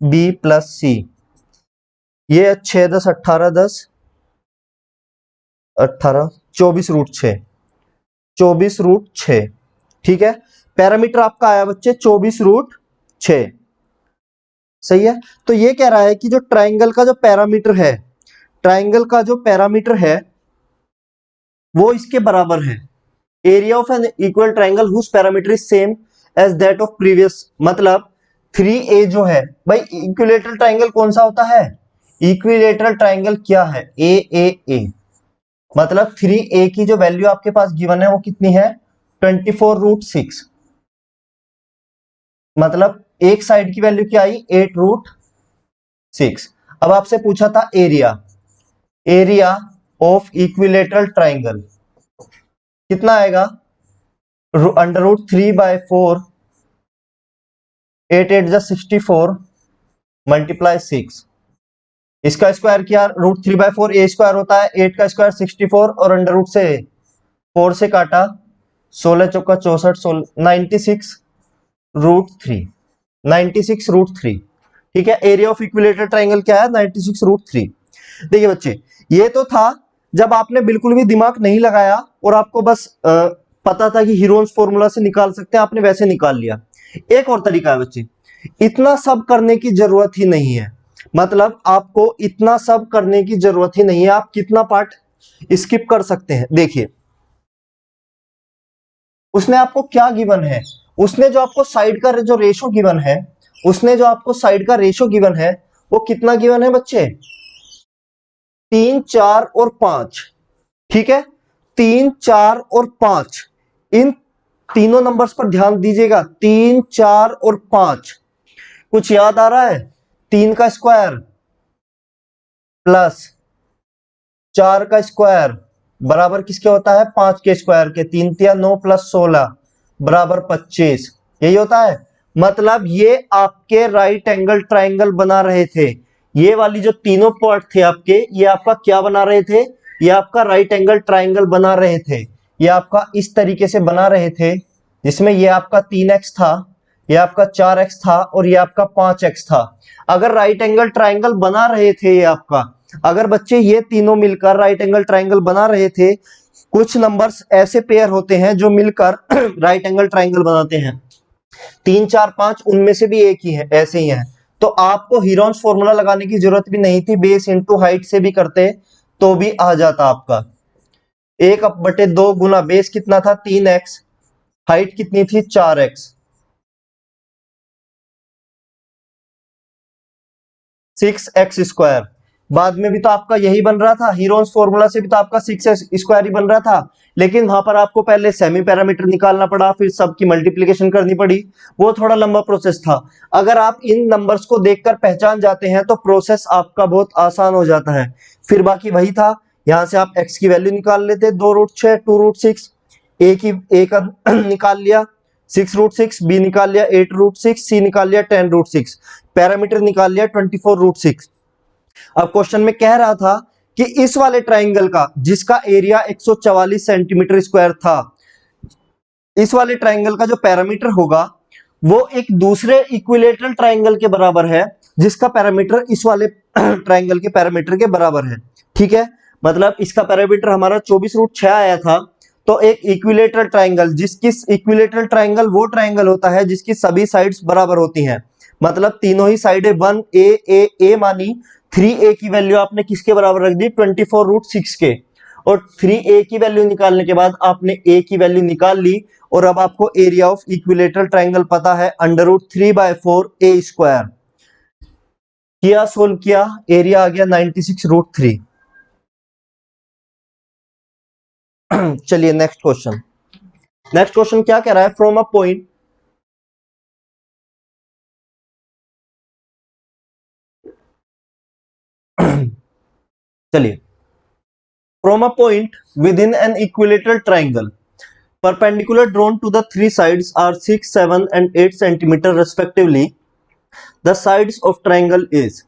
S1: बी प्लस सी, ये 6 10 18 10 18 24√6, 24√6, ठीक है। पैरामीटर आपका आया बच्चे 24√6, सही है। तो ये कह रहा है कि जो ट्राइंगल का जो पैरामीटर है, ट्राइंगल का जो पैरामीटर है वो इसके बराबर है, area of an equal triangle whose parameter is same as that of previous. मतलब 3a जो है भाई, इक्विलेटरल ट्राइंगल कौन सा होता है, इक्विलेटरल ट्राइंगल क्या है, ए, मतलब 3a की जो वैल्यू आपके पास गिवन है वो कितनी है 24√6, मतलब एक साइड की वैल्यू क्या आई 8√6। अब आपसे पूछा था area, area of equilateral triangle कितना आएगा, √3/4, 8 8 64 मल्टीप्लाई 6, इसका स्क्वायर किया √3/4, ए स्क्वायर होता है 8 का स्क्वायर 64 और अंडर रूट से 4 से काटा 16 चौका 64, 96√3, 96√3, ठीक है। एरिया ऑफ इक्विलेटरल ट्राइंगल क्या है 96√3। देखिए बच्चे ये तो था जब आपने बिल्कुल भी दिमाग नहीं लगाया और आपको बस पता था कि हीरोन्स फॉर्मूला से निकाल सकते हैं, आपने वैसे निकाल लिया। एक और तरीका है बच्चे, इतना सब करने की जरूरत ही नहीं है, मतलब आपको इतना सब करने की जरूरत ही नहीं है, आप कितना पार्ट स्किप कर सकते हैं। देखिए उसने आपको क्या गिवन है, उसने जो आपको साइड का जो रेशो गिवन है, उसने जो आपको साइड का रेशो गिवन है वो कितना गिवन है बच्चे 3 4 और 5, ठीक है। 3 4 और 5, इन तीनों नंबर्स पर ध्यान दीजिएगा, 3 4 और 5, कुछ याद आ रहा है, 3 का स्क्वायर प्लस 4 का स्क्वायर बराबर किसके होता है 5 के स्क्वायर के, 3 3 9 प्लस 16 बराबर 25, यही होता है। मतलब ये आपके राइट एंगल ट्राइंगल बना रहे थे, ये वाली जो तीनों पार्ट थे आपके, ये आपका क्या बना रहे थे, ये आपका राइट एंगल ट्राइंगल बना रहे थे। ये आपका इस तरीके से बना रहे थे जिसमें ये आपका 3x था, ये आपका 4x था और ये आपका 5x था। अगर राइट एंगल ट्राइंगल बना रहे थे ये आपका, अगर बच्चे ये तीनों मिलकर राइट एंगल ट्राइंगल बना रहे थे, कुछ नंबर्स ऐसे पेयर होते हैं जो मिलकर राइट एंगल ट्राइंगल बनाते हैं, 3 4 5 उनमें से भी एक ही है, ऐसे ही है। तो आपको हीरोन्स फॉर्मूला लगाने की जरूरत भी नहीं थी, बेस इंटू हाइट से भी करते तो भी आ जाता आपका। 1/2 गुना बेस कितना था 3x, हाइट कितनी थी 4x, 6x स्क्वायर, बाद में भी तो आपका यही बन रहा था, हीरोन्स फॉर्मूला से भी तो आपका 6x² ही बन रहा था, लेकिन वहां पर आपको पहले सेमी पैरामीटर निकालना पड़ा, फिर सबकी मल्टीप्लिकेशन करनी पड़ी, वो थोड़ा लंबा प्रोसेस था। अगर आप इन नंबर्स को देखकर पहचान जाते हैं तो प्रोसेस आपका बहुत आसान हो जाता है। फिर बाकी वही था, यहां से आप x की वैल्यू निकाल लेते, 2√6, 2√6, a का निकाल लिया 6√6, b निकाल लिया 8√6, c निकाल लिया 10√6, पैरामीटर निकाल लिया 24√6। अब क्वेश्चन में कह रहा था कि इस वाले ट्राइंगल का जिसका एरिया 144 सेंटीमीटर स्क्वायर था, इस वाले ट्राइंगल का जो पैरामीटर होगा वो एक दूसरे इक्विलेटरल ट्राइंगल के बराबर है जिसका पैरामीटर इस वाले ट्राइंगल के पैरामीटर के बराबर है। ठीक है, मतलब इसका पैरामीटर हमारा 24√6 आया था, तो एक इक्विलेटरल ट्राइंगल, जिसकी इक्विलेटरल ट्राइंगल वो ट्राइंगल होता है जिसकी सभी साइड्स बराबर होती हैं, मतलब तीनों ही साइडें 1 a मानी, 3a की वैल्यू आपने किसके बराबर रख दी, 24√6 के, और 3a की वैल्यू निकालने के बाद आपने a की वैल्यू निकाल ली, और अब आपको एरिया ऑफ इक्विलेटरल ट्राइंगल पता है, √3/4 a²। किया, सोल्व किया, एरिया आ गया 96√3। चलिए नेक्स्ट क्वेश्चन। नेक्स्ट क्वेश्चन क्या कह रहा है, फ्रॉम अ पॉइंट, चलिए, from a point with in an equilateral triangle, perpendicular drawn to the three sides are 6, 7 and 8 centimeter respectively. The sides of triangle is,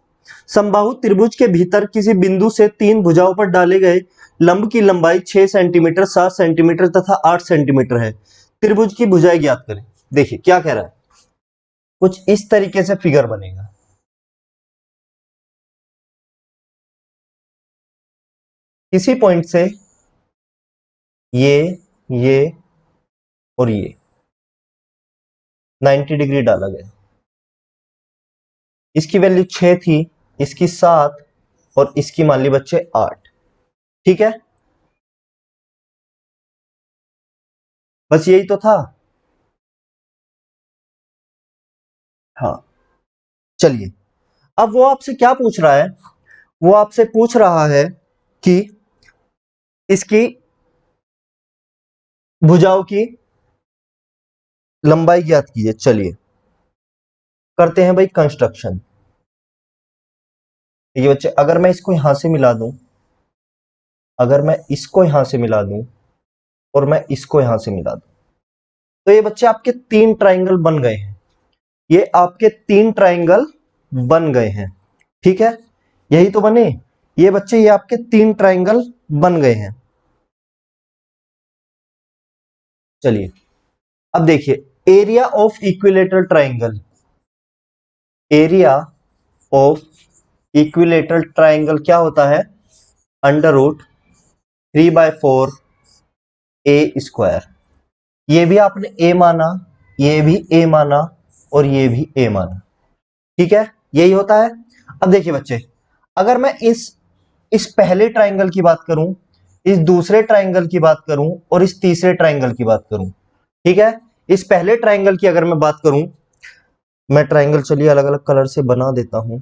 S1: समबाहु त्रिभुज के भीतर किसी बिंदु से तीन भुजाओं पर डाले गए लंब की लंबाई 6 सेंटीमीटर, 7 सेंटीमीटर तथा 8 सेंटीमीटर है। त्रिभुज की भुजाएं ज्ञात करें। देखिए क्या कह रहा है, कुछ इस तरीके से फिगर बनेगा। किसी पॉइंट से ये और ये 90 डिग्री डाला गया, इसकी वैल्यू 6 थी, इसकी 7 और इसकी मान ली बच्चे 8। ठीक है, बस यही तो था। हाँ, चलिए, अब वो आपसे क्या पूछ रहा है, वो आपसे पूछ रहा है कि इसकी भुजाओं की लंबाई ज्ञात कीजिए। चलिए करते हैं भाई कंस्ट्रक्शन। ये बच्चे, अगर मैं इसको यहां से मिला दूं, अगर मैं इसको यहां से मिला दूं और मैं इसको यहां से मिला दूं, तो ये बच्चे आपके तीन ट्राइंगल बन गए हैं। ये आपके तीन ट्राइंगल बन गए हैं। ठीक है, यही तो बने ये बच्चे, ये आपके तीन ट्राइंगल बन गए हैं। चलिए अब देखिए, area of equilateral triangle, area of equilateral triangle क्या होता है, √3/4 a²। ये भी आपने a माना, ये भी a माना और ये भी a माना। ठीक है, यही होता है। अब देखिए बच्चे, अगर मैं इस पहले ट्राइंगल की बात करूं, इस दूसरे ट्राइंगल की बात करूं और इस तीसरे ट्राइंगल की बात करूं, ठीक है, इस पहले ट्राइंगल की अगर मैं बात करूं, मैं ट्राइंगल चलिए अलग अलग कलर से बना देता हूं।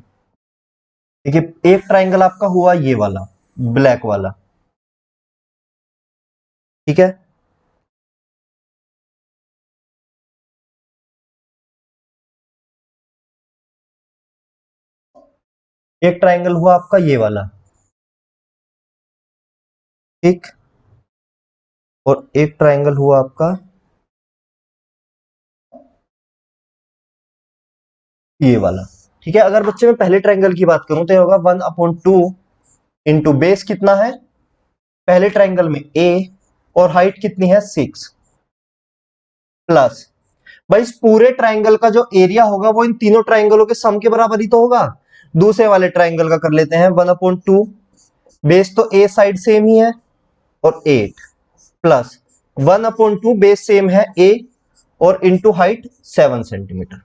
S1: देखिए एक ट्राइंगल आपका हुआ ये वाला, ब्लैक वाला, ठीक है, एक ट्राइंगल हुआ आपका ये वाला, ठीक, और एक ट्राइंगल हुआ आपका ये वाला। ठीक है, अगर बच्चे मैं पहले ट्राइंगल की बात करूं तो ये होगा 1/2 इंटू बेस कितना है पहले ट्राइंगल में a, और हाइट कितनी है 6, प्लस भाई इस पूरे ट्राइंगल का जो एरिया होगा वो इन तीनों ट्राइंगलों के सम के बराबर ही तो होगा। दूसरे वाले ट्राइंगल का कर लेते हैं, 1/2, बेस तो a साइड सेम ही है और 8, प्लस 1/2 बेस सेम है a और इंटू हाइट 7 सेंटीमीटर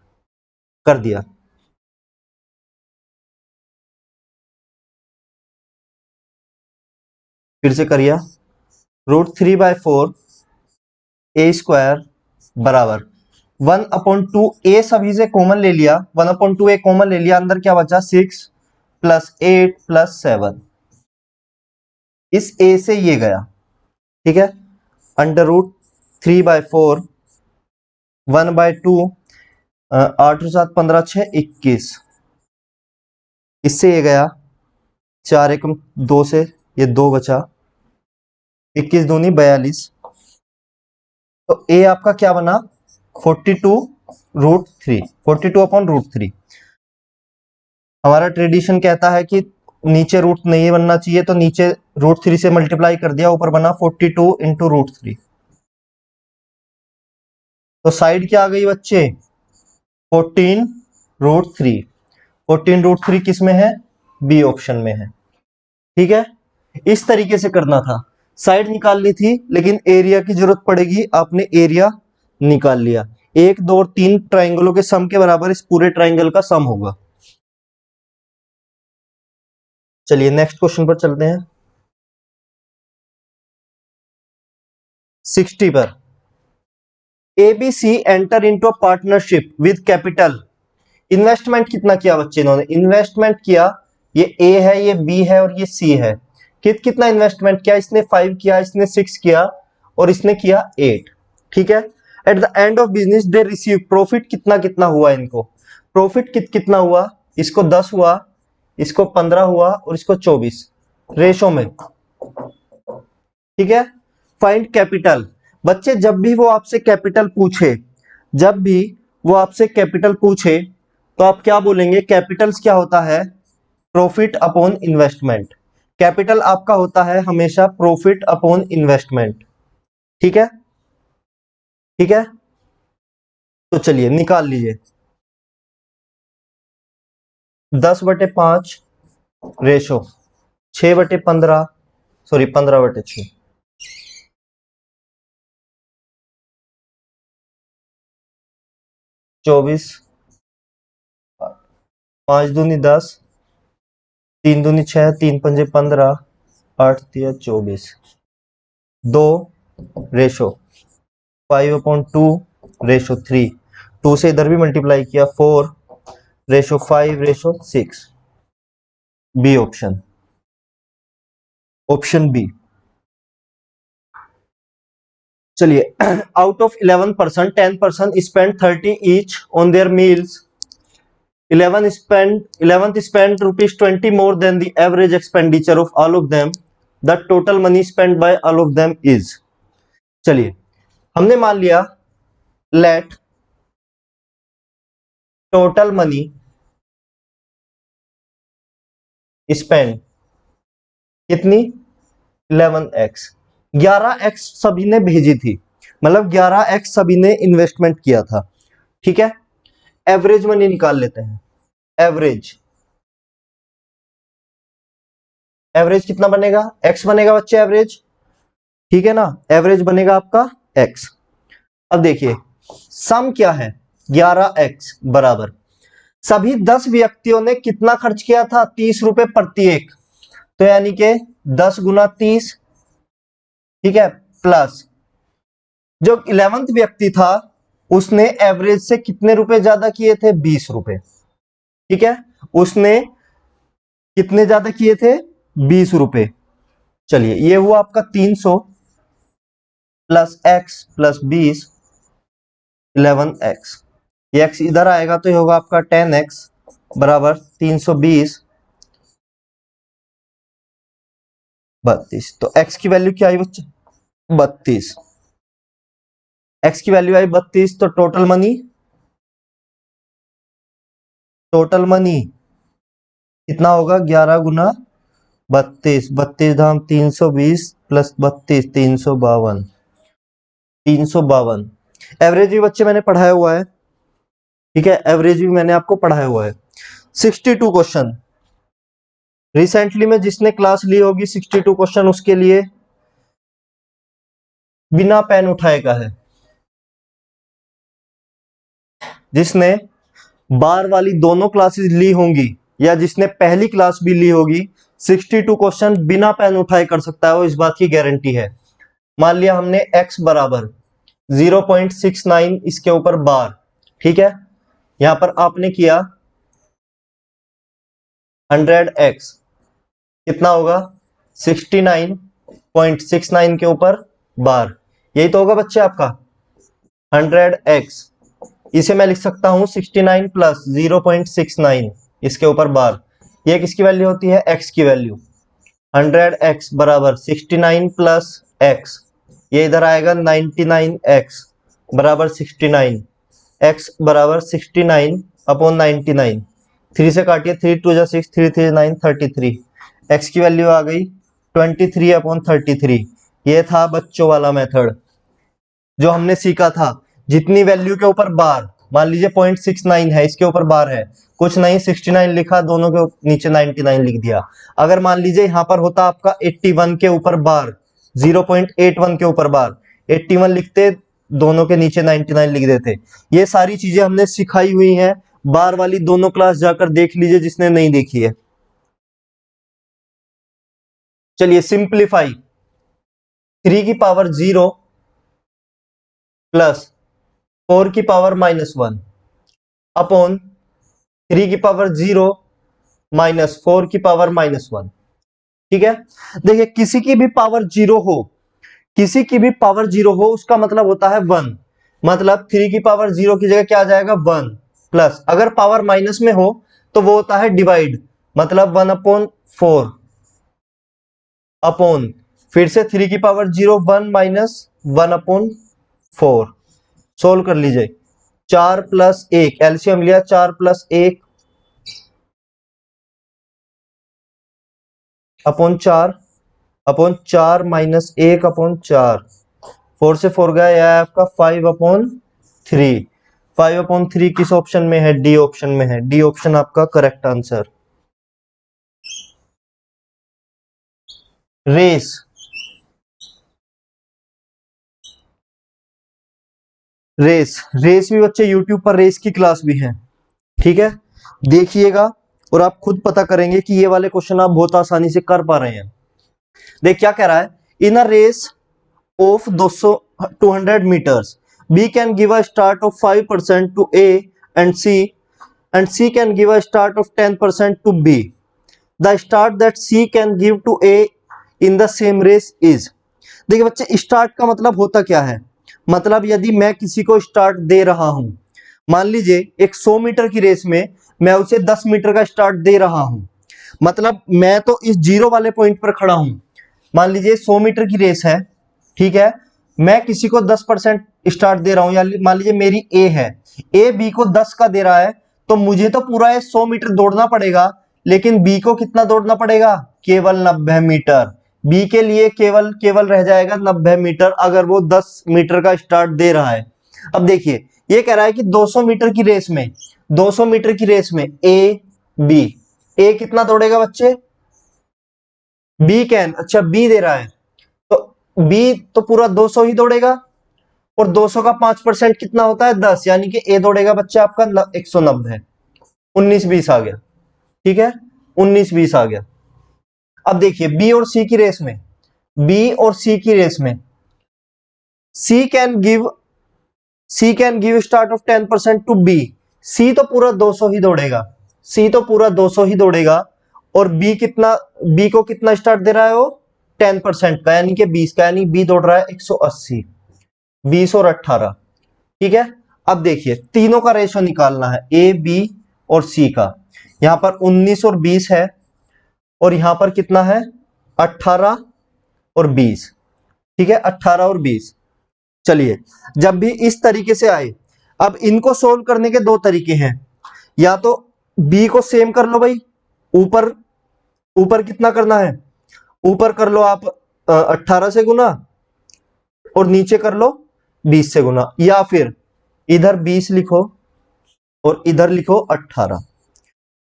S1: कर दिया। फिर से करिए, √3/4 a² बराबर 1/2, a सभी से कॉमन ले लिया, 1/2 a कॉमन ले लिया, अंदर क्या बचा 6, प्लस 8 प्लस 7, इस ए से ये गया, ठीक है, √3/4, 1/2, 8 और 7 15 6 21, इससे ये गया 4 एकम 2 से ये 2 बचा, 21 दूनी 42, तो ए आपका क्या बना 42√3, 42/√3। हमारा ट्रेडिशन कहता है कि नीचे रूट नहीं बनना चाहिए, तो नीचे √3 से मल्टीप्लाई कर दिया, ऊपर बना 42 इंटू √3। तो साइड क्या आ गई बच्चे 14√3, 14√3 किस में है, बी ऑप्शन में है, ठीक है। इस तरीके से करना था, साइड निकालनी थी लेकिन एरिया की जरूरत पड़ेगी, आपने एरिया निकाल लिया, 1 2 और 3 ट्राइंगलों के सम के बराबर इस पूरे ट्राइंगल का सम होगा। चलिए नेक्स्ट क्वेश्चन पर चलते हैं। 60 पर, ABC enter into a partnership with capital, investment कितना किया बच्चे इन्होंने, इन्वेस्टमेंट किया, ये ए है, ये बी है और ये सी है, कितना इन्वेस्टमेंट किया, इसने 5 किया, इसने 6 किया और इसने किया 8, ठीक है। At the end of business they receive profit, कितना कितना हुआ इनको, प्रॉफिट कितना हुआ, इसको 10 हुआ, इसको 15 हुआ और इसको 24 रेशो में, ठीक है। फाइंड कैपिटल, बच्चे जब भी वो आपसे कैपिटल पूछे, जब भी वो आपसे कैपिटल पूछे तो आप क्या बोलेंगे, कैपिटल्स क्या होता है, प्रॉफिट अपॉन इन्वेस्टमेंट, कैपिटल आपका होता है हमेशा प्रॉफिट अपॉन इन्वेस्टमेंट, ठीक है, ठीक है। तो चलिए निकाल लीजिए, 10/5 रेशो 6/15, सॉरी 15/6, 24, 5 दूनी 10, 3 दूनी 6, 3 पंजे 15, 8 तिया 24, 2 रेशो 5/2 रेशो 3, 2 से इधर भी मल्टीप्लाई किया 4 ratio 5 ratio 6, B option, option B. चलिए out of 11% 10% spend 30 each on their meals, 11th spent ₹20 more than the average expenditure of all of them, the total money spent by all of them is, चलिए हमने मान लिया let total money spend कितनी 11x, 11x सभी ने भेजी थी, मतलब 11x सभी ने इन्वेस्टमेंट किया था, ठीक है। एवरेज मनी निकाल लेते हैं, एवरेज, एवरेज कितना बनेगा, x बनेगा बच्चे एवरेज, ठीक है ना, एवरेज बनेगा आपका x। अब देखिए सम क्या है, 11x बराबर सभी 10 व्यक्तियों ने कितना खर्च किया था, 30 रुपए प्रति एक, तो यानी कि 10 गुना 30, ठीक है, प्लस जो 11th व्यक्ति था उसने एवरेज से कितने रुपए ज्यादा किए थे, 20 रुपए, ठीक है, उसने कितने ज्यादा किए थे, 20 रुपए। चलिए ये हुआ आपका 300 प्लस x प्लस 20, 11x, ये x इधर आएगा तो ये होगा आपका 10x बराबर 320 32, तो x की वैल्यू क्या आई बच्चे 32, x की वैल्यू आई 32, तो टोटल मनी कितना होगा, 11 गुना 32, 32 धाम 320 प्लस 32 352, 352। एवरेज भी बच्चे मैंने पढ़ाया हुआ है, ठीक है, एवरेज भी मैंने आपको पढ़ाया हुआ है। 62 क्वेश्चन रिसेंटली में जिसने क्लास ली होगी, 62 क्वेश्चन उसके लिए बिना पेन उठाए का है, जिसने बार वाली दोनों क्लासेस ली होंगी या जिसने पहली क्लास भी ली होगी, 62 क्वेश्चन बिना पेन उठाए कर सकता है, वो इस बात की गारंटी है। मान लिया हमने x बराबर 0.69 इसके ऊपर बार, ठीक है, यहां पर आपने किया 100x कितना होगा 69.69 के ऊपर बार, यही तो होगा बच्चे आपका 100x। इसे मैं लिख सकता हूं 69 प्लस 0.69 इसके ऊपर बार, ये किसकी वैल्यू होती है x की वैल्यू। 100x बराबर 69 प्लस x, ये इधर आएगा 99x बराबर 69, x बराबर 69 अपॉन 99, 3 से काटिए 3 2 जा 6, 3 3 9 33, x की वैल्यू आ गई 23 अपॉन 33। ये था बच्चों वाला मेथड जो हमने सीखा था, जितनी वैल्यू के ऊपर बार, मान लीजिए 0.69 है, इसके ऊपर बार है, कुछ नहीं 69 लिखा, दोनों के नीचे 99 लिख दिया। अगर मान लीजिए यहां पर होता आपका 81 के ऊपर बार, 0.81 के ऊपर बार, 81 लिखते, दोनों के नीचे 99 लिख देते। ये सारी चीजें हमने सिखाई हुई हैं, बार वाली दोनों क्लास जाकर देख लीजिए जिसने नहीं देखी है। चलिए सिंप्लीफाई, 3 की पावर 0 प्लस 4 की पावर -1 अपॉन 3 की पावर 0 माइनस 4 की पावर -1। ठीक है, देखिए किसी की भी पावर 0 हो, किसी की भी पावर 0 हो, उसका मतलब होता है 1, मतलब 3 की पावर 0 की जगह क्या आ जाएगा 1, प्लस अगर पावर माइनस में हो तो वो होता है डिवाइड, मतलब 1/4 अपॉन, फिर से 3 की पावर 0 1 माइनस 1/4, सोल्व कर लीजिए। 4 प्लस 1 एलसीएम लिया, 4 प्लस 1 अपॉन 4 माइनस 1 अपॉन 4, 4 से 4 गया, यह है आपका 5/3। 5/3 किस ऑप्शन में है, डी ऑप्शन में है, डी ऑप्शन आपका correct answer. Race, race race भी बच्चे यूट्यूब पर रेस की क्लास भी है, ठीक है, देखिएगा और आप खुद पता करेंगे कि ये वाले क्वेश्चन आप बहुत आसानी से कर पा रहे हैं। देख क्या कह रहा है, in a race of 200 meters B can give a start of 5% to A and C can give a start of 10% to B. The start that C can give to A in the same race is, देखिए बच्चे start का मतलब होता क्या है, मतलब यदि मैं किसी को स्टार्ट दे रहा हूं, मान लीजिए एक 100 मीटर की रेस में मैं उसे 10 मीटर का स्टार्ट दे रहा हूं, मतलब मैं तो इस जीरो वाले पॉइंट पर खड़ा हूं, मान लीजिए 100 मीटर की रेस है, ठीक है, मैं किसी को 10% स्टार्ट दे रहा हूं, या मान लीजिए मेरी ए है, ए बी को 10 का दे रहा है, तो मुझे तो पूरा 100 मीटर दौड़ना पड़ेगा, लेकिन बी को कितना दौड़ना पड़ेगा, केवल 90 मीटर। बी के लिए केवल केवल रह जाएगा 90 मीटर अगर वो 10 मीटर का स्टार्ट दे रहा है। अब देखिए ये कह रहा है कि 200 मीटर की रेस में, 200 मीटर की रेस में ए बी, ए कितना दौड़ेगा बच्चे, बी कैन, अच्छा बी दे रहा है, तो बी तो पूरा 200 ही दौड़ेगा, और 200 का 5% कितना होता है 10, यानी कि ए दौड़ेगा बच्चा आपका 190, 19-20 आ गया, ठीक है, 19-20 आ गया। अब देखिए बी और सी की रेस में, बी और सी की रेस में C can give start of 10% to B, C तो पूरा 200 ही दौड़ेगा, सी तो पूरा 200 ही दौड़ेगा, और बी कितना, बी को कितना स्टार्ट दे रहा है वो 10% का, यानी कि 20 का, यानी बी दौड़ रहा है 180, 20 और 18, ठीक है। अब देखिए तीनों का रेशो निकालना है, ए बी और सी का, यहां पर 19 और 20 है, और यहां पर कितना है 18 और 20, ठीक है, 18 और 20। चलिए जब भी इस तरीके से आए, अब इनको सोल्व करने के दो तरीके हैं, या तो बी को सेम कर लो भाई, ऊपर ऊपर कितना करना है, ऊपर कर लो आप 18 से गुना, और नीचे कर लो 20 से गुना, या फिर इधर 20 लिखो और इधर लिखो 18,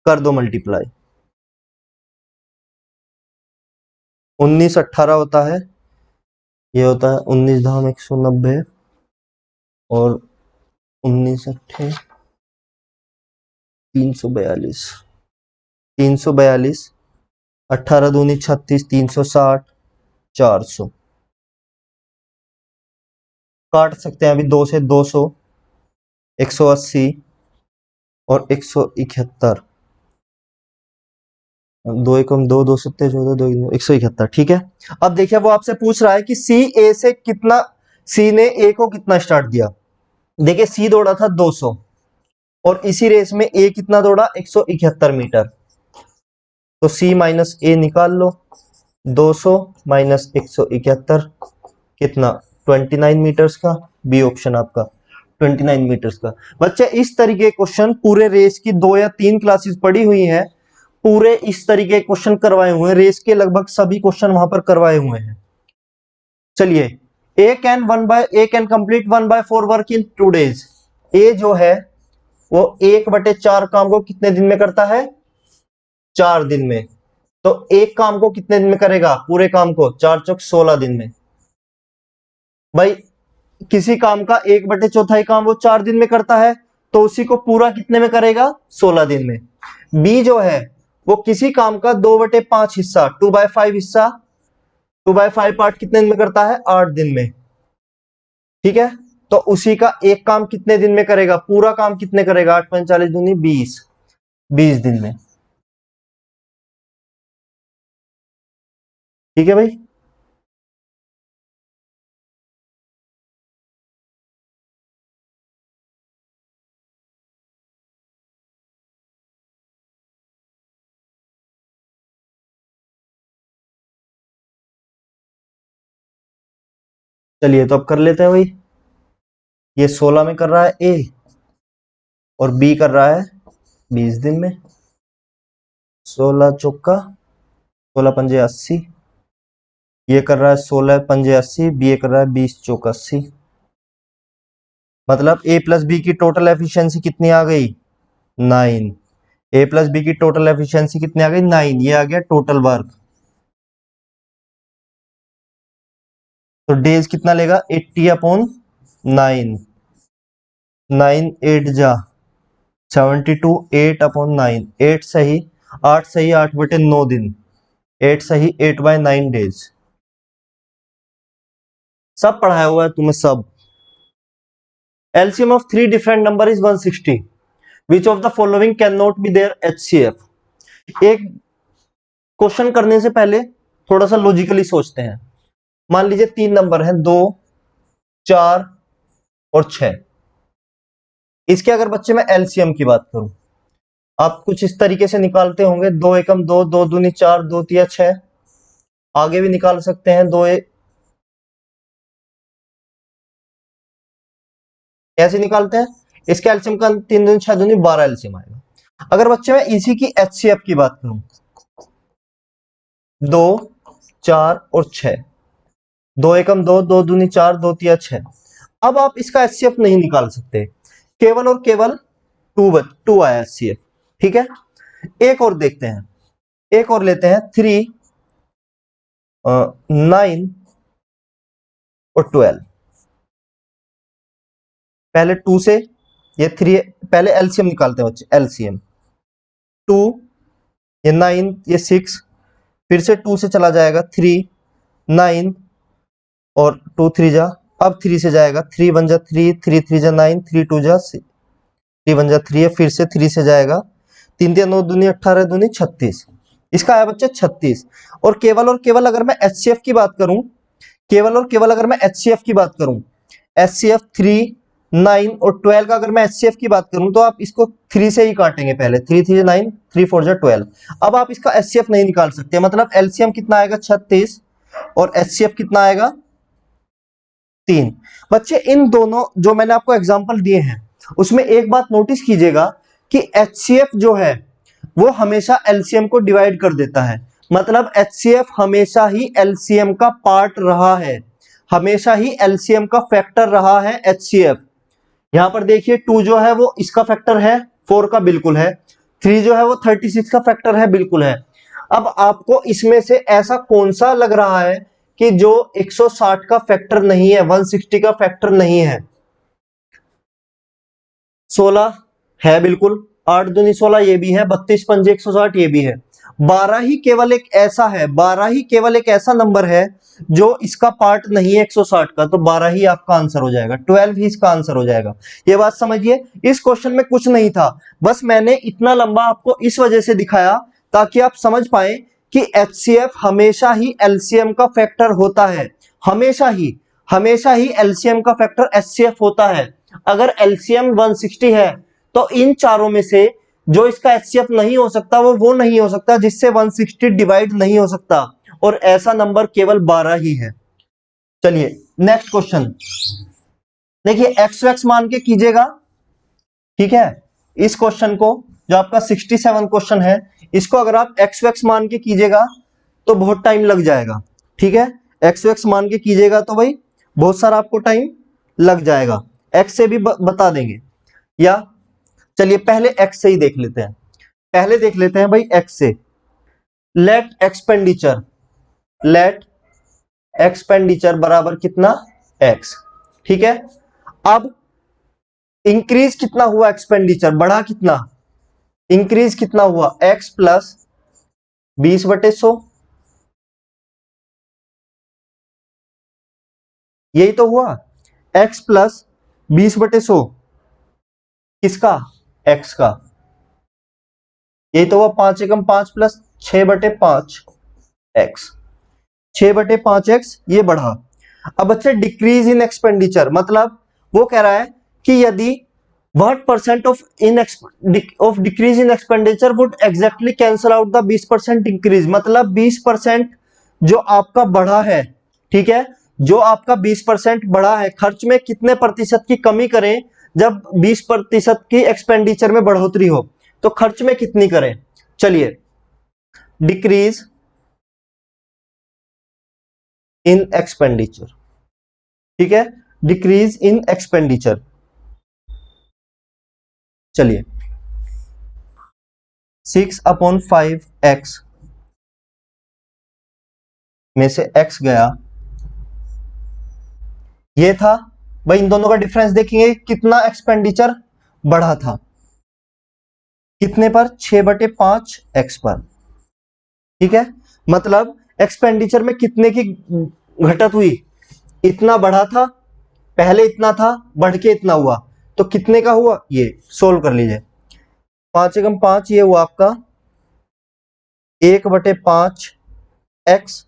S1: कर दो मल्टीप्लाई, 19 18 होता है, ये होता है 19 धाम 190, और 19 अट्ठे 342, 342, 18 दूनी 36, 360, 400, काट सकते हैं अभी 2 से 200, 180 और 171, दो एकम दो, दो सत्ते 14, दो 171, ठीक है। अब देखिए वो आपसे पूछ रहा है कि सी ए से कितना, सी ने ए को कितना स्टार्ट दिया। देखिए सी दौड़ा था 200 और इसी रेस में ए कितना दौड़ा 171 मीटर, तो सी माइनस ए निकाल लो। 200 माइनस 171 कितना 29 मीटर्स का, बी ऑप्शन आपका 29 मीटर्स का। बच्चे इस तरीके क्वेश्चन पूरे रेस की 2 या 3 क्लासेस पढ़ी हुई हैं, पूरे इस तरीके क्वेश्चन करवाए हुए हैं, रेस के लगभग सभी क्वेश्चन वहां पर करवाए हुए हैं। चलिए A can complete 1/4 work in 2 days। A जो है वो 1/4 काम को कितने दिन में करता है, 4 दिन में। तो एक काम को कितने दिन में करेगा, पूरे काम को 4 चौक 16 दिन में। भाई किसी काम का 1/4 काम वो 4 दिन में करता है, तो उसी को पूरा कितने में करेगा, 16 दिन में। बी जो है वो किसी काम का 2/5 हिस्सा, 2/5 हिस्सा, 2/5 पार्ट कितने दिन में करता है, 8 दिन में, ठीक है। तो उसी का एक काम कितने दिन में करेगा, पूरा काम कितने करेगा, 8 × 45 दूनी 20, 20 दिन में, ठीक है भाई। चलिए तो अब कर लेते हैं भाई। ये 16 में कर रहा है ए और बी कर रहा है 20 दिन में। 16 चौका 16 पंजे 80, ये कर रहा है 16 पंजे 80, बी ये कर रहा है 20 चौका 80। मतलब ए प्लस बी की टोटल एफिशिएंसी कितनी आ गई, 9। ए प्लस बी की टोटल एफिशिएंसी कितनी आ गई, 9। ये आ गया टोटल वर्क। तो डेज कितना लेगा, 80/9, 9 8 जा 72, 8/9, 8 सही 8 सही 8/9 दिन, 8 सही 8/9 डेज। सब पढ़ाया हुआ है तुम्हें सब। LCM of 3 different number is 160. Which of the following cannot be their HCF? एक क्वेश्चन करने से पहले थोड़ा सा लॉजिकली सोचते हैं। मान लीजिए 3 नंबर हैं, 2 4 और 6। इसके अगर बच्चे मैं LCM की बात करूं, आप कुछ इस तरीके से निकालते होंगे, 2 एकम 2, 2 दूनी 4, 2 तिया 6। आगे भी निकाल सकते हैं, 2 कैसे निकालते हैं, इसके एलसीएम का 3 दूनी 6 दूनी 12 एलसीएम आएगा। अगर बच्चे मैं इसी की एचसीएफ की बात करूं, 2 4 और 6, 2 एकम 2, 2 दूनी 4, 2 तिया 6। अब आप इसका एचसीएफ नहीं निकाल सकते, केवल और केवल 2 आया एचसीएफ, ठीक है। एक और देखते हैं, एक और लेते हैं, 3 9 और 12। पहले 2 से ये 3, पहले एलसीएम निकालते हैं बच्चे, एलसीएम 2, ये 9, ये 6, फिर से 2 से चला जाएगा 3 9 और 2 3 जा, अब 3 से जाएगा, 3 1 जा 3, 3 3 जा 9, 3 2 जा 3 1 जा 3 है, फिर से 3 से जाएगा, 3 3 9 दूनी 18 दूनी 36। इसका आया बच्चे 36। और केवल अगर मैं एचसीएफ की बात करूं, केवल और केवल अगर मैं एचसीएफ की बात करूं, एचसीएफ 3 9 और 12 का अगर मैं एचसीएफ की बात करूं, तो आप इसको 3 से ही काटेंगे पहले, 3 3 9, 3 4 12। अब आप इसका एचसीएफ नहीं निकाल सकते, मतलब एलसीएम कितना आएगा 36 और एचसीएफ कितना आएगा 3। बच्चे इन दोनों जो मैंने आपको एग्जांपल दिए हैं उसमें एक बात नोटिस कीजिएगा कि एचसीएफ जो है वो हमेशा एलसीएम को डिवाइड कर देता है, मतलब एचसीएफ हमेशा ही एलसीएम का पार्ट रहा है, हमेशा ही एलसीएम का फैक्टर रहा है एचसीएफ। यहां पर देखिए 2 जो है वो इसका फैक्टर है, 4 का बिल्कुल है, 3 जो है वो 36 का फैक्टर है, बिल्कुल है। अब आपको इसमें से ऐसा कौन सा लग रहा है कि जो 160 का फैक्टर नहीं है, 160 का फैक्टर नहीं है? 16 है बिल्कुल, 8 दूनी 16 ये भी है, 32 पंजे 160 ये भी है। 12 ही केवल एक ऐसा है, 12 ही केवल एक ऐसा नंबर है जो इसका पार्ट नहीं है 160 का, तो 12 ही आपका आंसर हो जाएगा, 12 ही इसका आंसर हो जाएगा। ये बात समझिए, इस क्वेश्चन में कुछ नहीं था, बस मैंने इतना लंबा आपको इस वजह से दिखाया ताकि आप समझ पाए कि एचसीएफ हमेशा ही एलसीएम का फैक्टर होता है, हमेशा ही एलसीएम का फैक्टर एचसीएफ होता है। अगर एलसीएम 160 है तो इन चारों में से जो इसका एचसीएफ नहीं हो सकता वो नहीं हो सकता जिससे 160 डिवाइड नहीं हो सकता, और ऐसा नंबर केवल 12 ही है। चलिए नेक्स्ट क्वेश्चन देखिए, एक्स वैक्स मान के कीजिएगा, ठीक है। इस क्वेश्चन को जो आपका 67 क्वेश्चन है, इसको अगर आप एक्स वैक्स मान के कीजिएगा तो बहुत टाइम लग जाएगा, ठीक है। एक्स वैक्स मान के कीजिएगा तो भाई बहुत सारा आपको टाइम लग जाएगा, एक्स से भी बता देंगे, या चलिए पहले एक्स से ही देख लेते हैं, पहले देख लेते हैं भाई एक्स से। लेट एक्सपेंडिचर बराबर कितना, एक्स, ठीक है। अब इंक्रीज कितना हुआ, एक्सपेंडिचर बढ़ा कितना, इंक्रीज कितना हुआ, एक्स प्लस 20/100, यही तो हुआ, एक्स प्लस 20/100 किसका, एक्स का, यही तो हुआ। 5 एकम 5 प्लस 6/5 एक्स, 6/5 एक्स, ये बढ़ा। अब बच्चे डिक्रीज इन एक्सपेंडिचर, मतलब वो कह रहा है कि यदि what percent of decrease in expenditure would exactly cancel out the 20% increase, मतलब 20% जो आपका बढ़ा है, ठीक है, जो आपका 20% बढ़ा है, खर्च में कितने प्रतिशत की कमी करें जब 20% की एक्सपेंडिचर में बढ़ोतरी हो, तो खर्च में कितनी करें। चलिए डिक्रीज इन एक्सपेंडिचर, ठीक है, डिक्रीज इन एक्सपेंडिचर, चलिए 6/5 एक्स में से x गया, ये था भाई। इन दोनों का डिफरेंस देखेंगे, कितना एक्सपेंडिचर बढ़ा था, कितने पर, 6/5 एक्स पर, ठीक है। मतलब एक्सपेंडिचर में कितने की घटत हुई, इतना बढ़ा था, पहले इतना था, बढ़ के इतना हुआ, तो कितने का हुआ, ये सोल्व कर लीजिए। 5 एकम 5, ये हुआ आपका 1/5 एक्स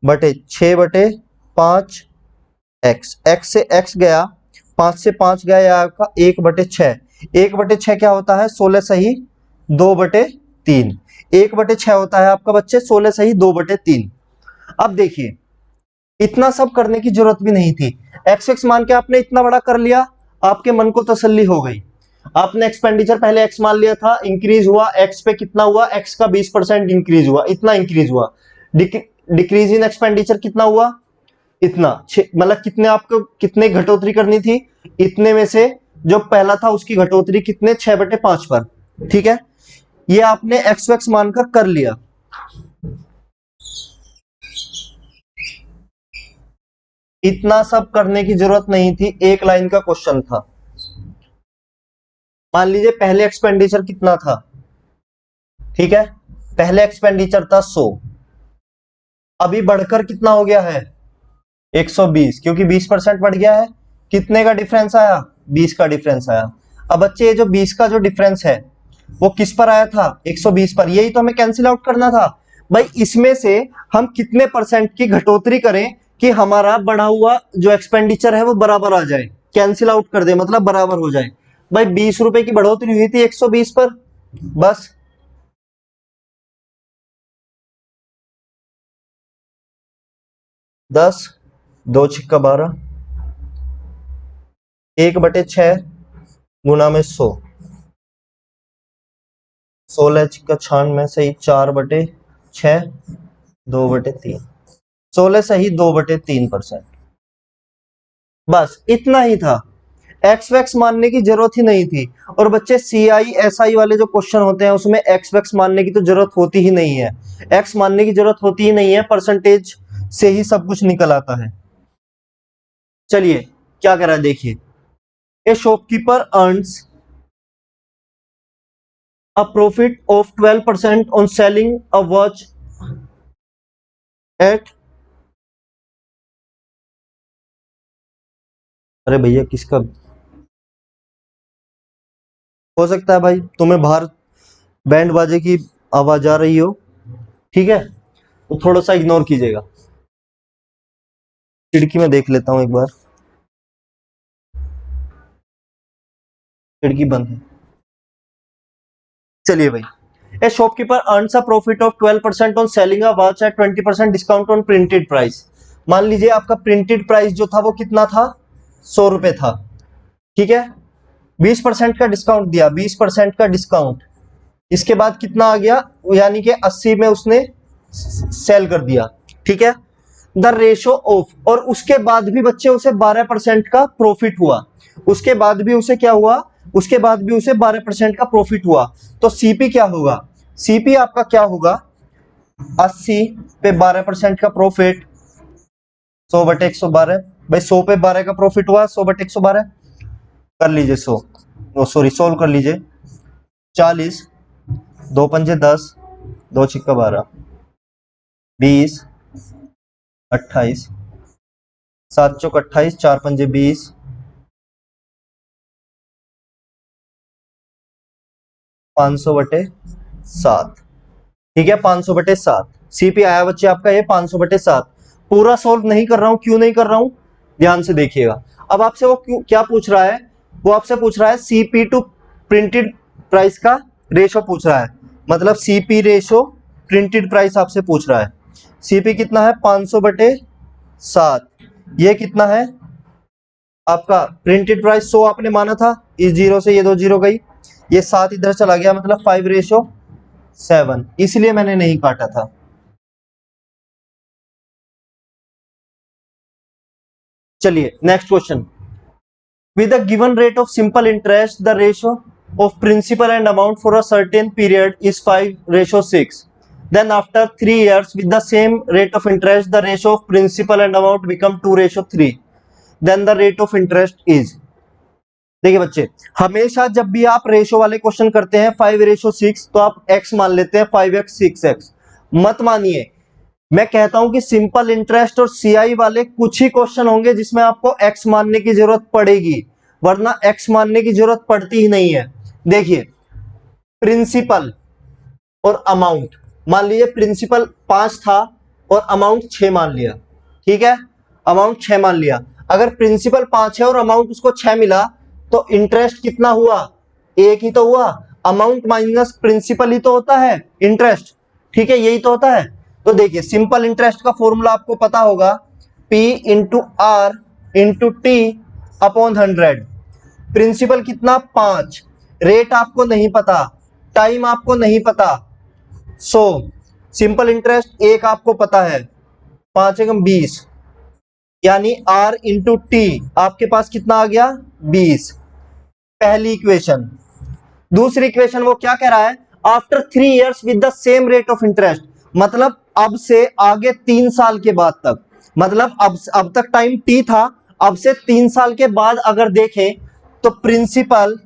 S1: बटे 6/5 एक्स, एक्स से एक्स गया, 5 से 5 गया, या आपका 1/6, 1/6 क्या होता है, 16 सही 2/3, 1/6 होता है आपका बच्चे 16 सही 2/3। अब देखिए इतना सब करने की जरूरत भी नहीं थी, एक्स एक्स मान के आपने इतना बड़ा कर लिया, आपके मन को तसल्ली हो गई। आपने एक्सपेंडिचर पहले एक्स मान लिया था, इंक्रीज हुआ एक्स पे कितना हुआ, एक्स का 20% इंक्रीज हुआ, इतना इंक्रीज हुआ। डिक्रीज इन एक्सपेंडिचर कितना हुआ, इतना, मतलब कितने आपको कितने घटोतरी करनी थी, इतने में से जो पहला था उसकी घटोतरी कितने, 6/5 पर, ठीक है। ये आपने एक्स वैक्स मानकर कर लिया। इतना सब करने की जरूरत नहीं थी, एक लाइन का क्वेश्चन था। मान लीजिए पहले एक्सपेंडिचर कितना था, ठीक है, पहले एक्सपेंडिचर था 100, अभी बढ़कर कितना हो गया है 120, क्योंकि 20% बढ़ गया है। कितने का डिफरेंस आया, 20 का डिफरेंस आया। अब बच्चे ये जो 20 का जो डिफरेंस है वो किस पर आया था, 120 पर, यही तो हमें कैंसिल आउट करना था भाई। इसमें से हम कितने परसेंट की घटोतरी करें कि हमारा बढ़ा हुआ जो एक्सपेंडिचर है वो बराबर आ जाए, कैंसिल आउट कर दे मतलब बराबर हो जाए। भाई 20 रुपए की बढ़ोतरी हुई थी 120 पर, बस 10, 2×6 = 12, 1/6 गुना में 100, 16×6 सही 4/6, 2/3, 16 सही 2/3%, बस इतना ही था, एक्स वैक्स मानने की जरूरत ही नहीं थी। और बच्चे CI SI वाले जो क्वेश्चन होते हैं उसमें एक्स वैक्स मानने की तो जरूरत होती ही नहीं है, एक्स मानने की जरूरत होती ही नहीं है, परसेंटेज से ही सब कुछ निकल आता है। चलिए क्या कह रहा है देखिए, ए shopkeeper earns a profit of 12% on selling a watch at, अरे भैया किसका हो सकता है भाई, तुम्हें बाहर बैंड बाजे की आवाज आ रही हो, ठीक है, तो थोड़ा सा इग्नोर कीजिएगा। खिड़की में देख लेता हूं एक बार, खिड़की बंद है। चलिए भाई, a shopkeeper earns a profit of 12% on selling a watch at 20% discount on printed price. मान लीजिए आपका प्रिंटेड प्राइस जो था वो कितना था, 100 रुपए था, ठीक है, 20% का डिस्काउंट दिया, 20% का डिस्काउंट, इसके बाद कितना आ गया, यानी कि 80 में उसने सेल कर दिया, ठीक है, द रेशो ऑफ, और उसके बाद भी बच्चे उसे 12% का प्रॉफिट हुआ, उसके बाद भी उसे क्या हुआ, उसके बाद भी उसे 12% का प्रॉफिट हुआ, तो सीपी क्या होगा, सीपी आपका क्या होगा, 80 पे 12% का प्रॉफिट, 100/112, भाई 100 पे 12 का प्रॉफिट हुआ, 100/112 कर लीजिए, 100, सॉरी सोल्व कर लीजिए, 40, 2 पंजे 10, 2 छिक्का 12, 20, 28, 7 चौक 28, 4 पंजे 20, 500/7, ठीक है, 500/7 सीपी आया बच्चे आपका, ये 500/7। पूरा सोल्व नहीं कर रहा हूं, क्यों नहीं कर रहा हूं, ध्यान से देखिएगा। अब आपसे वो क्या पूछ रहा है, वो आपसे पूछ रहा है सीपी टू प्रिंटेड प्राइस का रेशो पूछ रहा है, मतलब सीपी रेशो प्रिंटेड प्राइस आपसे पूछ रहा है। सीपी कितना है, 500/7, ये कितना है आपका प्रिंटेड प्राइस, 100 आपने माना था, इस जीरो से ये 2 जीरो गई, ये 7 इधर चला गया, मतलब 5:7, इसलिए मैंने नहीं काटा था। चलिए next question, with a given rate of simple interest the ratio of principal and amount for a certain period is 5:6, then after 3 years with the same rate of interest the ratio of principal and amount become 2:3, then the rate of interest is। देखिए बच्चे, हमेशा जब भी आप ratio वाले question करते हैं 5:6 तो आप x मान लेते हैं 5x 6x, मत मानिए, मैं कहता हूं कि सिंपल इंटरेस्ट और सीआई वाले कुछ ही क्वेश्चन होंगे जिसमें आपको x मानने की जरूरत पड़ेगी, वरना x मानने की जरूरत पड़ती ही नहीं है। देखिए, प्रिंसिपल और अमाउंट, मान लीजिए प्रिंसिपल 5 था और अमाउंट 6 मान लिया, ठीक है, अमाउंट 6 मान लिया, अगर प्रिंसिपल 5 है और अमाउंट उसको 6 मिला तो इंटरेस्ट कितना हुआ, एक ही तो हुआ, अमाउंट माइनस प्रिंसिपल ही तो होता है इंटरेस्ट, ठीक है, यही तो होता है। तो देखिए सिंपल इंटरेस्ट का फॉर्मूला आपको पता होगा, P into R into T upon 100, principal कितना 5, रेट आपको नहीं पता, टाइम आपको नहीं पता, सो सिंपल इंटरेस्ट एक आपको पता है, 5 एकम 20, यानी R इंटू टी आपके पास कितना आ गया 20, पहली इक्वेशन। दूसरी इक्वेशन वो क्या कह रहा है, after 3 years with the same rate of interest, मतलब अब से आगे 3 साल के बाद तक, मतलब अब तक टाइम T था, अब से 3 साल के बाद अगर देखें तो प्रिंसिपल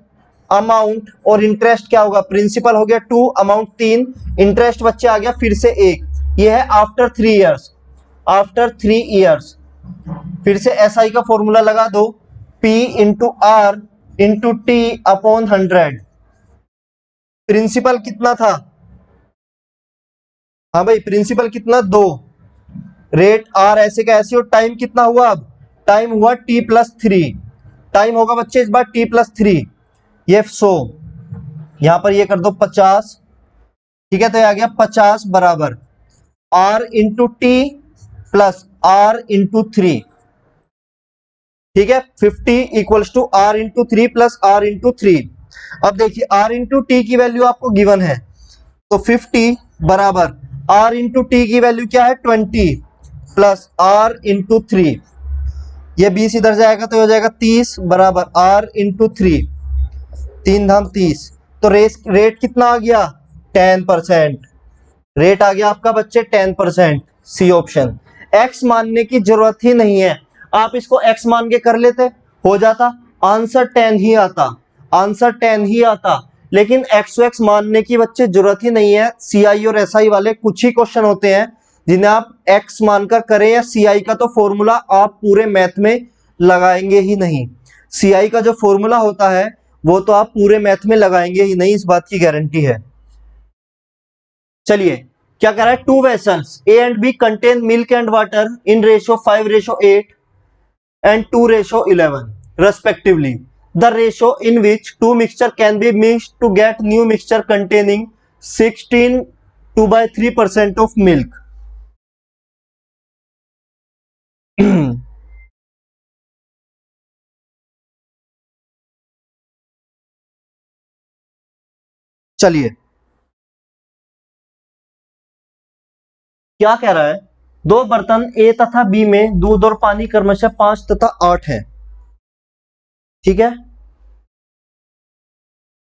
S1: अमाउंट और इंटरेस्ट क्या होगा, प्रिंसिपल हो गया 2, अमाउंट 3, इंटरेस्ट बच्चे आ गया फिर से 1, ये है आफ्टर 3 इयर्स, आफ्टर 3 इयर्स। फिर से एसआई का फॉर्मूला लगा दो, P into R into T upon 100, principal कितना था, हाँ भाई प्रिंसिपल कितना 2, रेट आर ऐसे का ऐसे, और टाइम कितना हुआ, अब टाइम हुआ T+3, टाइम होगा बच्चे इस बार T+3, ये 100, यहां पर ये कर दो 50, ठीक है, तो ये आ गया 50 बराबर R into T plus R into 3, ठीक है, 50 equals to R into 3 plus R into 3। अब देखिए R इंटू टी की वैल्यू आपको गिवन है, तो 50 बराबर R इंटू टी की वैल्यू क्या है 20 प्लस R इंटू 3, ये 20 इधर जाएगा तो हो जाएगा 30 बराबर R इंटू 3, 3 धाम 30, तो रेट कितना आ गया 10%, रेट आ गया आपका बच्चे 10%, सी ऑप्शन। एक्स मानने की जरूरत ही नहीं है, आप इसको एक्स मान के कर लेते, हो जाता, आंसर 10 ही आता, आंसर 10 ही आता, लेकिन एक्स एक्स मानने की बच्चे जरूरत ही नहीं है। सीआई और एसआई वाले कुछ ही क्वेश्चन होते हैं जिन्हें आप एक्स मानकर करें, या सीआई का तो फॉर्मूला आप पूरे मैथ में लगाएंगे ही नहीं, सीआई का जो फॉर्मूला होता है वो तो आप पूरे मैथ में लगाएंगे ही नहीं, इस बात की गारंटी है। चलिए क्या कह रहा है, 2 vessels A and B contain milk and water in ratio 5:8 and 2:11 respectively. The ratio in which two mixture can be mixed to get new mixture containing 16 2/3% of milk. चलिए क्या कह रहा है, दो बर्तन ए तथा बी में दूध और पानी क्रमशः 5 तथा 8 है, ठीक है,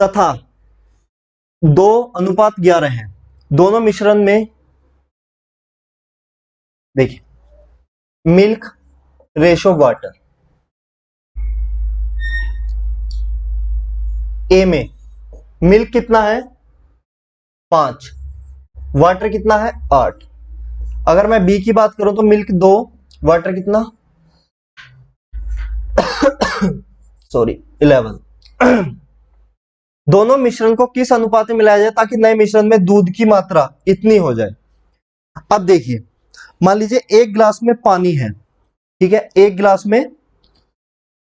S1: तथा 2:11 है। दोनों मिश्रण में देखिए मिल्क रेशो वाटर, ए में मिल्क कितना है 5, वाटर कितना है 8। अगर मैं बी की बात करूं तो मिल्क 2, वाटर कितना सॉरी 11। दोनों मिश्रण को किस अनुपात में मिलाया जाए ताकि नए मिश्रण में दूध की मात्रा इतनी हो जाए। अब देखिए मान लीजिए एक गिलास में पानी है, ठीक है, एक गिलास में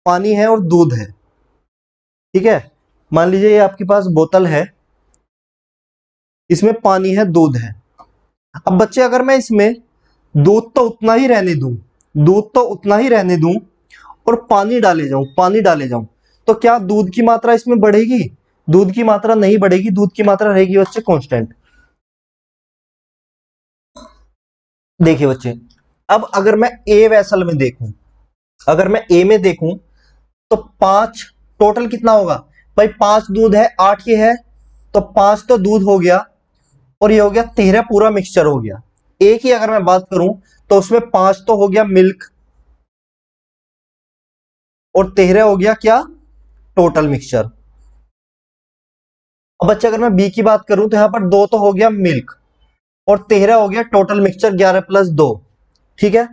S1: पानी है और दूध है, ठीक है। मान लीजिए ये आपके पास बोतल है, इसमें पानी है दूध है। अब बच्चे अगर मैं इसमें दूध तो उतना ही रहने दूं, दूध तो उतना ही रहने दूं और पानी डाले जाऊं, पानी डाले जाऊं, तो क्या दूध की मात्रा इसमें बढ़ेगी? दूध की मात्रा नहीं बढ़ेगी, दूध की मात्रा रहेगी बच्चे कांस्टेंट। देखिए बच्चे अब अगर मैं ए वेसल में देखूं, अगर मैं ए में देखूं तो 5 टोटल कितना होगा भाई, 5 दूध है 8 ये है, तो 5 तो दूध हो गया और ये हो गया 13 पूरा मिक्सचर हो गया। ए की अगर मैं बात करूं तो उसमें 5 तो हो गया मिल्क और 13 हो गया क्या, टोटल मिक्सचर। अब बच्चे अगर मैं बी की बात करूं तो यहां पर 2 तो हो गया मिल्क और 13 हो गया टोटल मिक्सचर 11+2, ठीक है।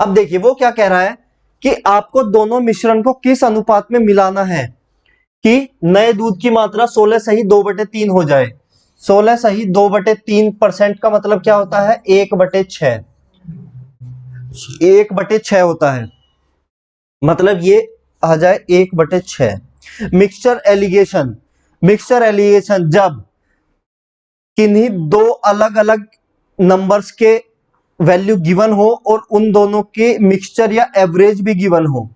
S1: अब देखिए वो क्या कह रहा है कि आपको दोनों मिश्रण को किस अनुपात में मिलाना है कि नए दूध की मात्रा 16 सही 2/3 हो जाए। 16 सही 2/3% का मतलब क्या होता है, 1/6, 1/6 होता है, मतलब ये आ जाए 1/6। मिक्सचर एलिगेशन, मिक्सचर एलिगेशन जब किन्हीं दो अलग अलग नंबर्स के वैल्यू गिवन हो और उन दोनों के मिक्सचर या एवरेज भी गिवन हो,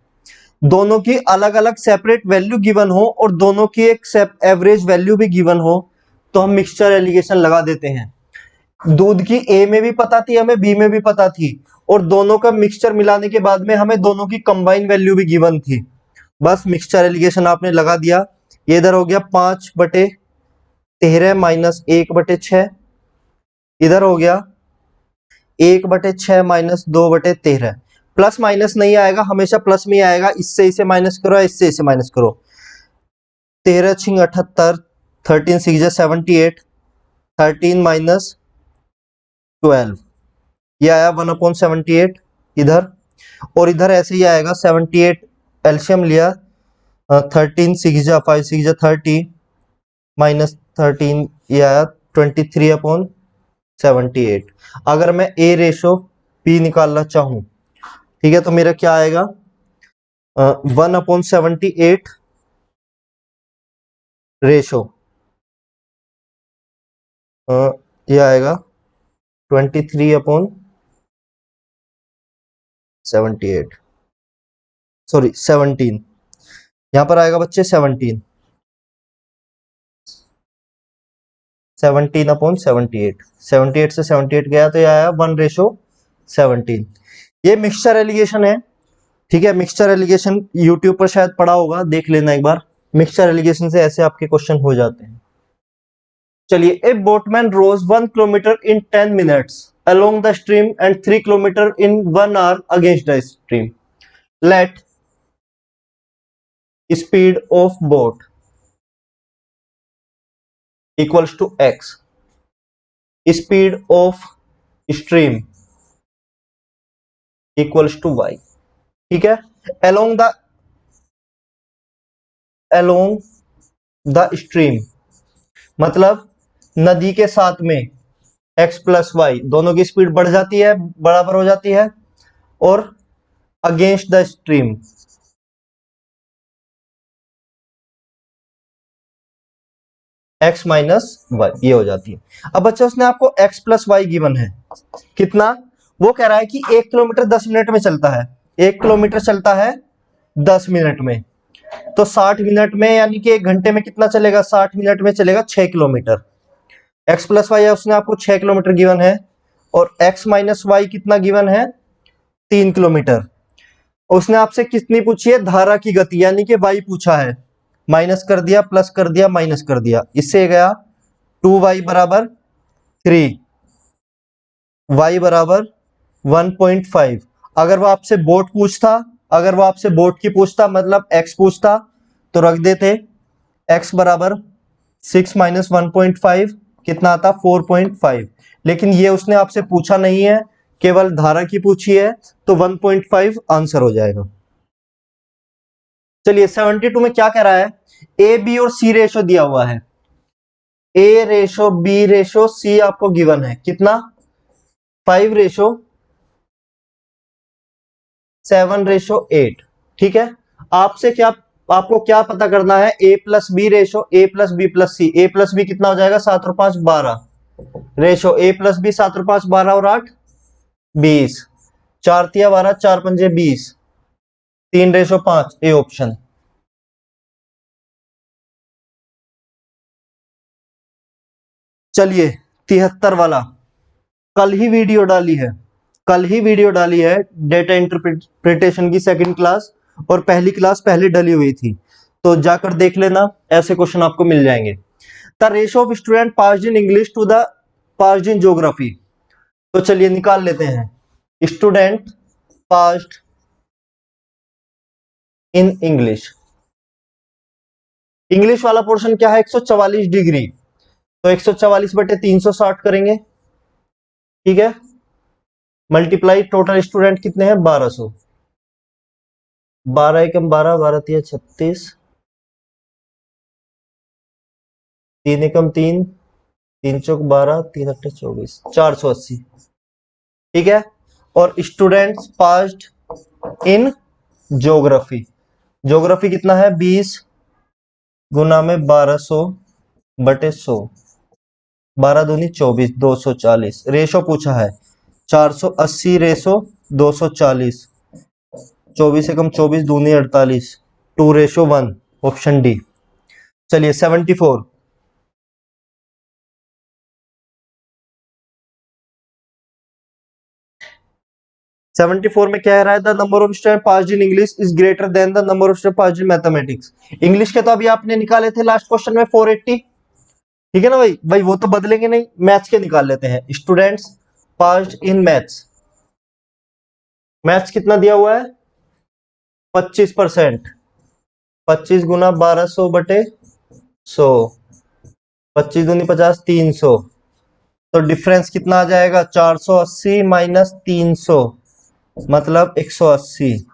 S1: दोनों की अलग अलग सेपरेट वैल्यू गिवन हो और दोनों की एक एवरेज वैल्यू भी गिवन हो, तो हम मिक्सचर एलिगेशन लगा देते हैं। दूध की ए में भी पता थी, हमें बी में भी पता थी, और दोनों का मिक्सचर मिलाने के बाद में हमें दोनों की कंबाइन वैल्यू भी गिवन थी, बस मिक्सचर एलिगेशन आपने लगा दिया। ये इधर हो गया 5/13 माइनस 1/6, इधर हो गया 1/6 माइनस 2/13। प्लस माइनस नहीं आएगा, हमेशा प्लस में आएगा, इससे इसे माइनस करो, इससे इसे माइनस करो। 13 छिंग 78, 13 6 78, 13 माइनस 12, ये आया 1/78 इधर, और इधर ऐसे ही आएगा 78, एल्शियम लिया, 13 6 5 6 30 माइनस 13, ये आया 23/78। अगर मैं ए रेशो पी निकालना चाहूं, ठीक है, तो मेरा क्या आएगा 1/78 रेशो, ये आएगा 23/78, सॉरी 17, यहां पर आएगा बच्चे 17, 17/78, 78 से 78 गया तो ये आया 1/17। ये मिक्सचर एलिगेशन है, ठीक है। मिक्सचर एलिगेशन यूट्यूब पर शायद पढ़ा होगा, देख लेना एक बार। मिक्सचर एलिगेशन से ऐसे आपके क्वेश्चन हो जाते हैं। चलिए, a boatman rows 1 kilometre in 10 minutes along the stream and 3 kilometer in 1 hour against the stream. Let speed of boat equals to x, speed of stream equals to y, ठीक है। along the stream मतलब नदी के साथ में, x plus Y, दोनों की speed बढ़ जाती है, बराबर हो जाती है, और against the stream x minus Y, ये हो जाती है। अब बच्चा उसने आपको x प्लस वाई गिवन है, कितना, वो कह रहा है कि 1 किलोमीटर 10 मिनट में चलता है, 1 किलोमीटर चलता है 10 मिनट में, तो 60 मिनट में यानी कि 1 घंटे में कितना चलेगा, 60 मिनट में चलेगा 6 किलोमीटर। x प्लस वाई उसने आपको 6 किलोमीटर गिवन है, और x माइनस वाई कितना गिवन है, 3 किलोमीटर। उसने आपसे कितनी पूछी है, धारा की गति, यानी कि y पूछा है, माइनस कर दिया, प्लस कर दिया, माइनस कर दिया, इससे गया 2y बराबर 3, y बराबर 1.5। अगर वो आपसे बोट पूछता, अगर वो आपसे बोट की पूछता मतलब x पूछता, तो रख देते x बराबर 6 माइनस 1.5, कितना आता 4.5। लेकिन ये उसने आपसे पूछा नहीं है, केवल धारा की पूछी है, तो 1.5 आंसर हो जाएगा। चलिए 72 में क्या कह रहा है, ए बी और सी रेशो दिया हुआ है, ए रेशो बी रेशो सी आपको गिवन है, कितना 5:7:8। ठीक है, आपसे क्या, आपको क्या पता करना है, A plus B ratio A plus B plus C, A plus B कितना हो जाएगा 7 और 5 12, रेशो ए प्लस बी 7 और 5 12 और 8 20, 4 तिया 12, 4 पंजे 20, 3:5, ए ऑप्शन। चलिए 73 वाला, कल ही वीडियो डाली है, कल ही वीडियो डाली है डेटा इंटरप्रिटेशन की सेकंड क्लास, और पहली क्लास पहले डली हुई थी, तो जाकर देख लेना, ऐसे क्वेश्चन आपको मिल जाएंगे। The ratio of student passed in English to the passed in geography, तो चलिए निकाल लेते हैं, student passed in English, English वाला पोर्शन क्या है 144 डिग्री, तो 144/360 करेंगे, ठीक है, मल्टीप्लाई टोटल स्टूडेंट कितने हैं 1200, 12 एकम 12, 12 तिया 36, 3 एकम 3, 3 चौक 12, 3 अट्ठे 24, 480। ठीक है, और students passed in geography, geography कितना है 20 गुना में 1200/100, 12 दूनी 24, 240, रेशो पूछा है 480 रेशो 240, 24 एकम 24 दूनी 48, 2:1, ऑप्शन डी। चलिए 74, 74 में क्या कह रहा है, the number of student passed in English is greater than the number of student passed in mathematics. English के तो अभी आपने निकाले थे लास्ट क्वेश्चन में 480, ठीक है ना भाई, भाई वो तो बदलेंगे नहीं, मैथ्स के निकाल लेते हैं, students passed in maths, maths कितना दिया हुआ है 25%, 25 गुना 1200/100, 25 दूनी 50, 300, तो डिफरेंस कितना आ जाएगा 480 माइनस 300, मतलब 180,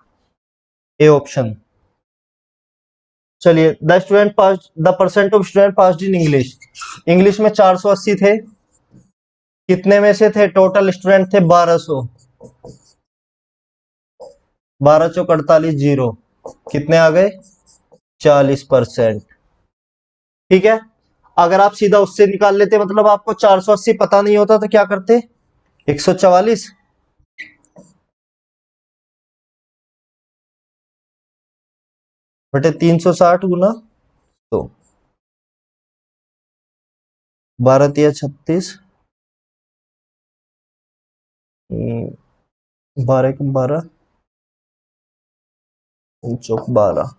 S1: ए ऑप्शन। चलिए the student pass, the percent of student passed in English, English में 480 थे, कितने में से थे, टोटल स्टूडेंट थे 1200, 12 चौक 48 जीरो, कितने आ गए 40%। ठीक है, अगर आप सीधा उससे निकाल लेते, मतलब आपको 480 पता नहीं होता तो क्या करते, 144 बटे 360 गुना, तो 12 तिया 36, 12 एकम 12, चौक 12,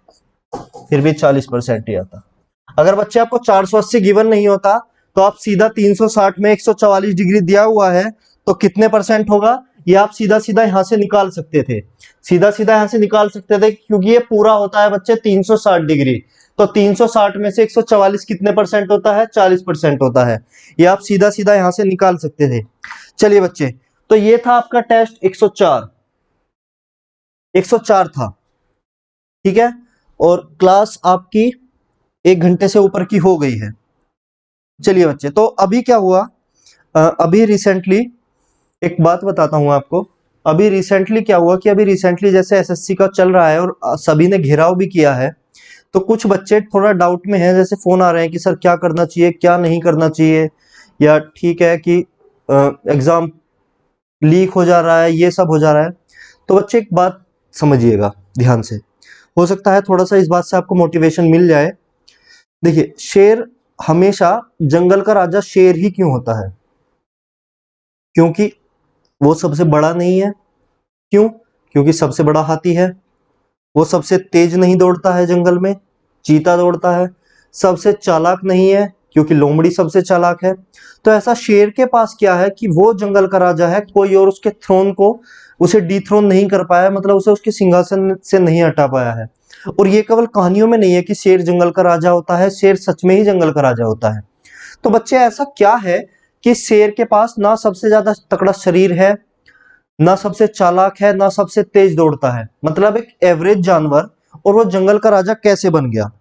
S1: फिर भी 40% ही आता। अगर बच्चे आपको 480 गिवन नहीं होता, तो आप सीधा 360 में 144 डिग्री दिया हुआ है, तो कितने परसेंट होगा, ये आप सीधा सीधा यहां से निकाल सकते थे, सीधा सीधा यहां से निकाल सकते थे, क्योंकि ये पूरा होता है बच्चे 360 डिग्री, तो 360 में से 144 कितने परसेंट होता है, 40% होता है, ये आप सीधा सीधा यहां से निकाल सकते थे। चलिए बच्चे, तो ये था आपका टेस्ट 104, 104 था, ठीक है, और क्लास आपकी 1 घंटे से ऊपर की हो गई है। चलिए बच्चे, तो अभी क्या हुआ, अभी रिसेंटली एक बात बताता हूँ आपको। अभी रिसेंटली क्या हुआ कि अभी रिसेंटली जैसे एसएससी का चल रहा है और सभी ने घेराव भी किया है, तो कुछ बच्चे थोड़ा डाउट में हैं, जैसे फोन आ रहे हैं कि सर क्या करना चाहिए क्या नहीं करना चाहिए, या ठीक है कि एग्जाम लीक हो जा रहा है, ये सब हो जा रहा है। तो बच्चे एक बात समझिएगा ध्यान से, हो सकता है थोड़ा सा इस बात से आपको मोटिवेशन मिल जाए। देखिए, शेर हमेशा जंगल का राजा शेर ही क्यों होता है? क्योंकि वो सबसे बड़ा नहीं है। क्यों? क्योंकि सबसे बड़ा हाथी है। वो सबसे तेज नहीं दौड़ता है जंगल में, चीता दौड़ता है। सबसे चालाक नहीं है, क्योंकि लोमड़ी सबसे चालाक है। तो ऐसा शेर के पास क्या है कि वो जंगल का राजा है, कोई और उसके थ्रोन को उसे डिथ्रोन नहीं कर पाया, मतलब उसे उसके सिंहासन से नहीं हटा पाया है। और ये केवल कहानियों में नहीं है कि शेर जंगल का राजा होता है, शेर सच में ही जंगल का राजा होता है। तो बच्चे ऐसा क्या है कि शेर के पास ना सबसे ज्यादा तगड़ा शरीर है, ना सबसे चालाक है, ना सबसे तेज दौड़ता है, मतलब एक एवरेज जानवर, और वो जंगल का राजा कैसे बन गया?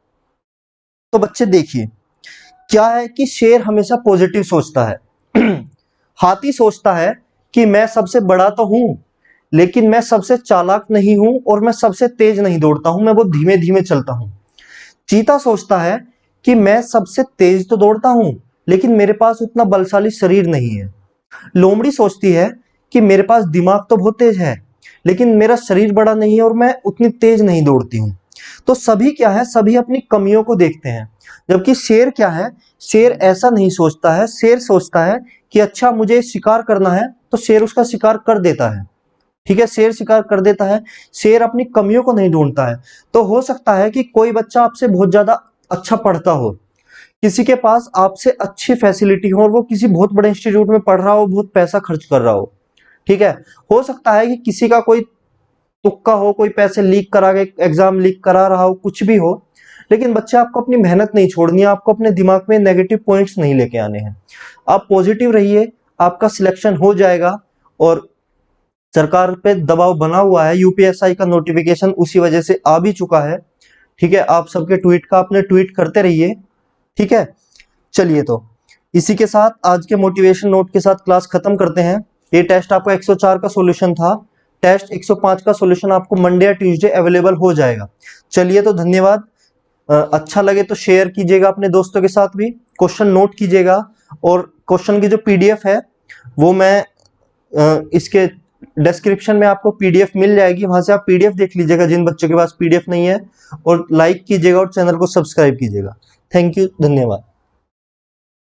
S1: तो बच्चे देखिए, क्या है कि शेर हमेशा पॉजिटिव सोचता है। हाथी सोचता है कि मैं सबसे बड़ा तो हूं, लेकिन मैं सबसे चालाक नहीं हूं और मैं सबसे तेज नहीं दौड़ता हूं, मैं बहुत धीमे धीमे चलता हूं। चीता सोचता है कि मैं सबसे तेज तो दौड़ता हूं, लेकिन मेरे पास उतना बलशाली शरीर नहीं है। लोमड़ी सोचती है कि मेरे पास दिमाग तो बहुत तेज है, लेकिन मेरा शरीर बड़ा नहीं है और मैं उतनी तेज नहीं दौड़ती हूँ। तो सभी क्या है, सभी अपनी कमियों को देखते हैं। जबकि शेर क्या है, शेर ऐसा नहीं सोचता है। शेर सोचता है कि अच्छा मुझे शिकार करना है, तो शेर उसका शिकार कर देता है। ठीक है, शेर शिकार कर देता है। शेर अपनी कमियों को नहीं ढूंढता है। तो हो सकता है कि कोई बच्चा आपसे बहुत ज्यादा अच्छा पढ़ता हो, किसी के पास आपसे अच्छी फैसिलिटी हो और वो किसी बहुत बड़े इंस्टीट्यूट में पढ़ रहा हो, बहुत पैसा खर्च कर रहा हो। ठीक है, हो सकता है कि किसी का कोई तुक्का हो, कोई पैसे लीक करा के एग्जाम लीक करा रहा हो, कुछ भी हो। लेकिन बच्चे, आपको अपनी मेहनत नहीं छोड़नी है, आपको अपने दिमाग में नेगेटिव पॉइंट्स नहीं लेके आने हैं। आप पॉजिटिव रहिए, आपका सिलेक्शन हो जाएगा। और सरकार पे दबाव बना हुआ है, यूपीएसआई का नोटिफिकेशन उसी वजह से आ भी चुका है। ठीक है, आप सबके ट्वीट का अपने ट्वीट करते रहिए। ठीक है, चलिए, तो इसी के साथ आज के मोटिवेशन नोट के साथ क्लास खत्म करते हैं। ये टेस्ट आपका 104 का सॉल्यूशन था। टेस्ट 105 का सॉल्यूशन आपको मंडे या ट्यूसडे अवेलेबल हो जाएगा। चलिए, तो धन्यवाद। अच्छा लगे तो शेयर कीजिएगा अपने दोस्तों के साथ भी, क्वेश्चन नोट कीजिएगा। और क्वेश्चन की जो पीडीएफ है वो मैं इसके डिस्क्रिप्शन में आपको पीडीएफ मिल जाएगी, वहां से आप पीडीएफ देख लीजिएगा जिन बच्चों के पास पीडीएफ नहीं है। और लाइक कीजिएगा और चैनल को सब्सक्राइब कीजिएगा। थैंक यू, धन्यवाद।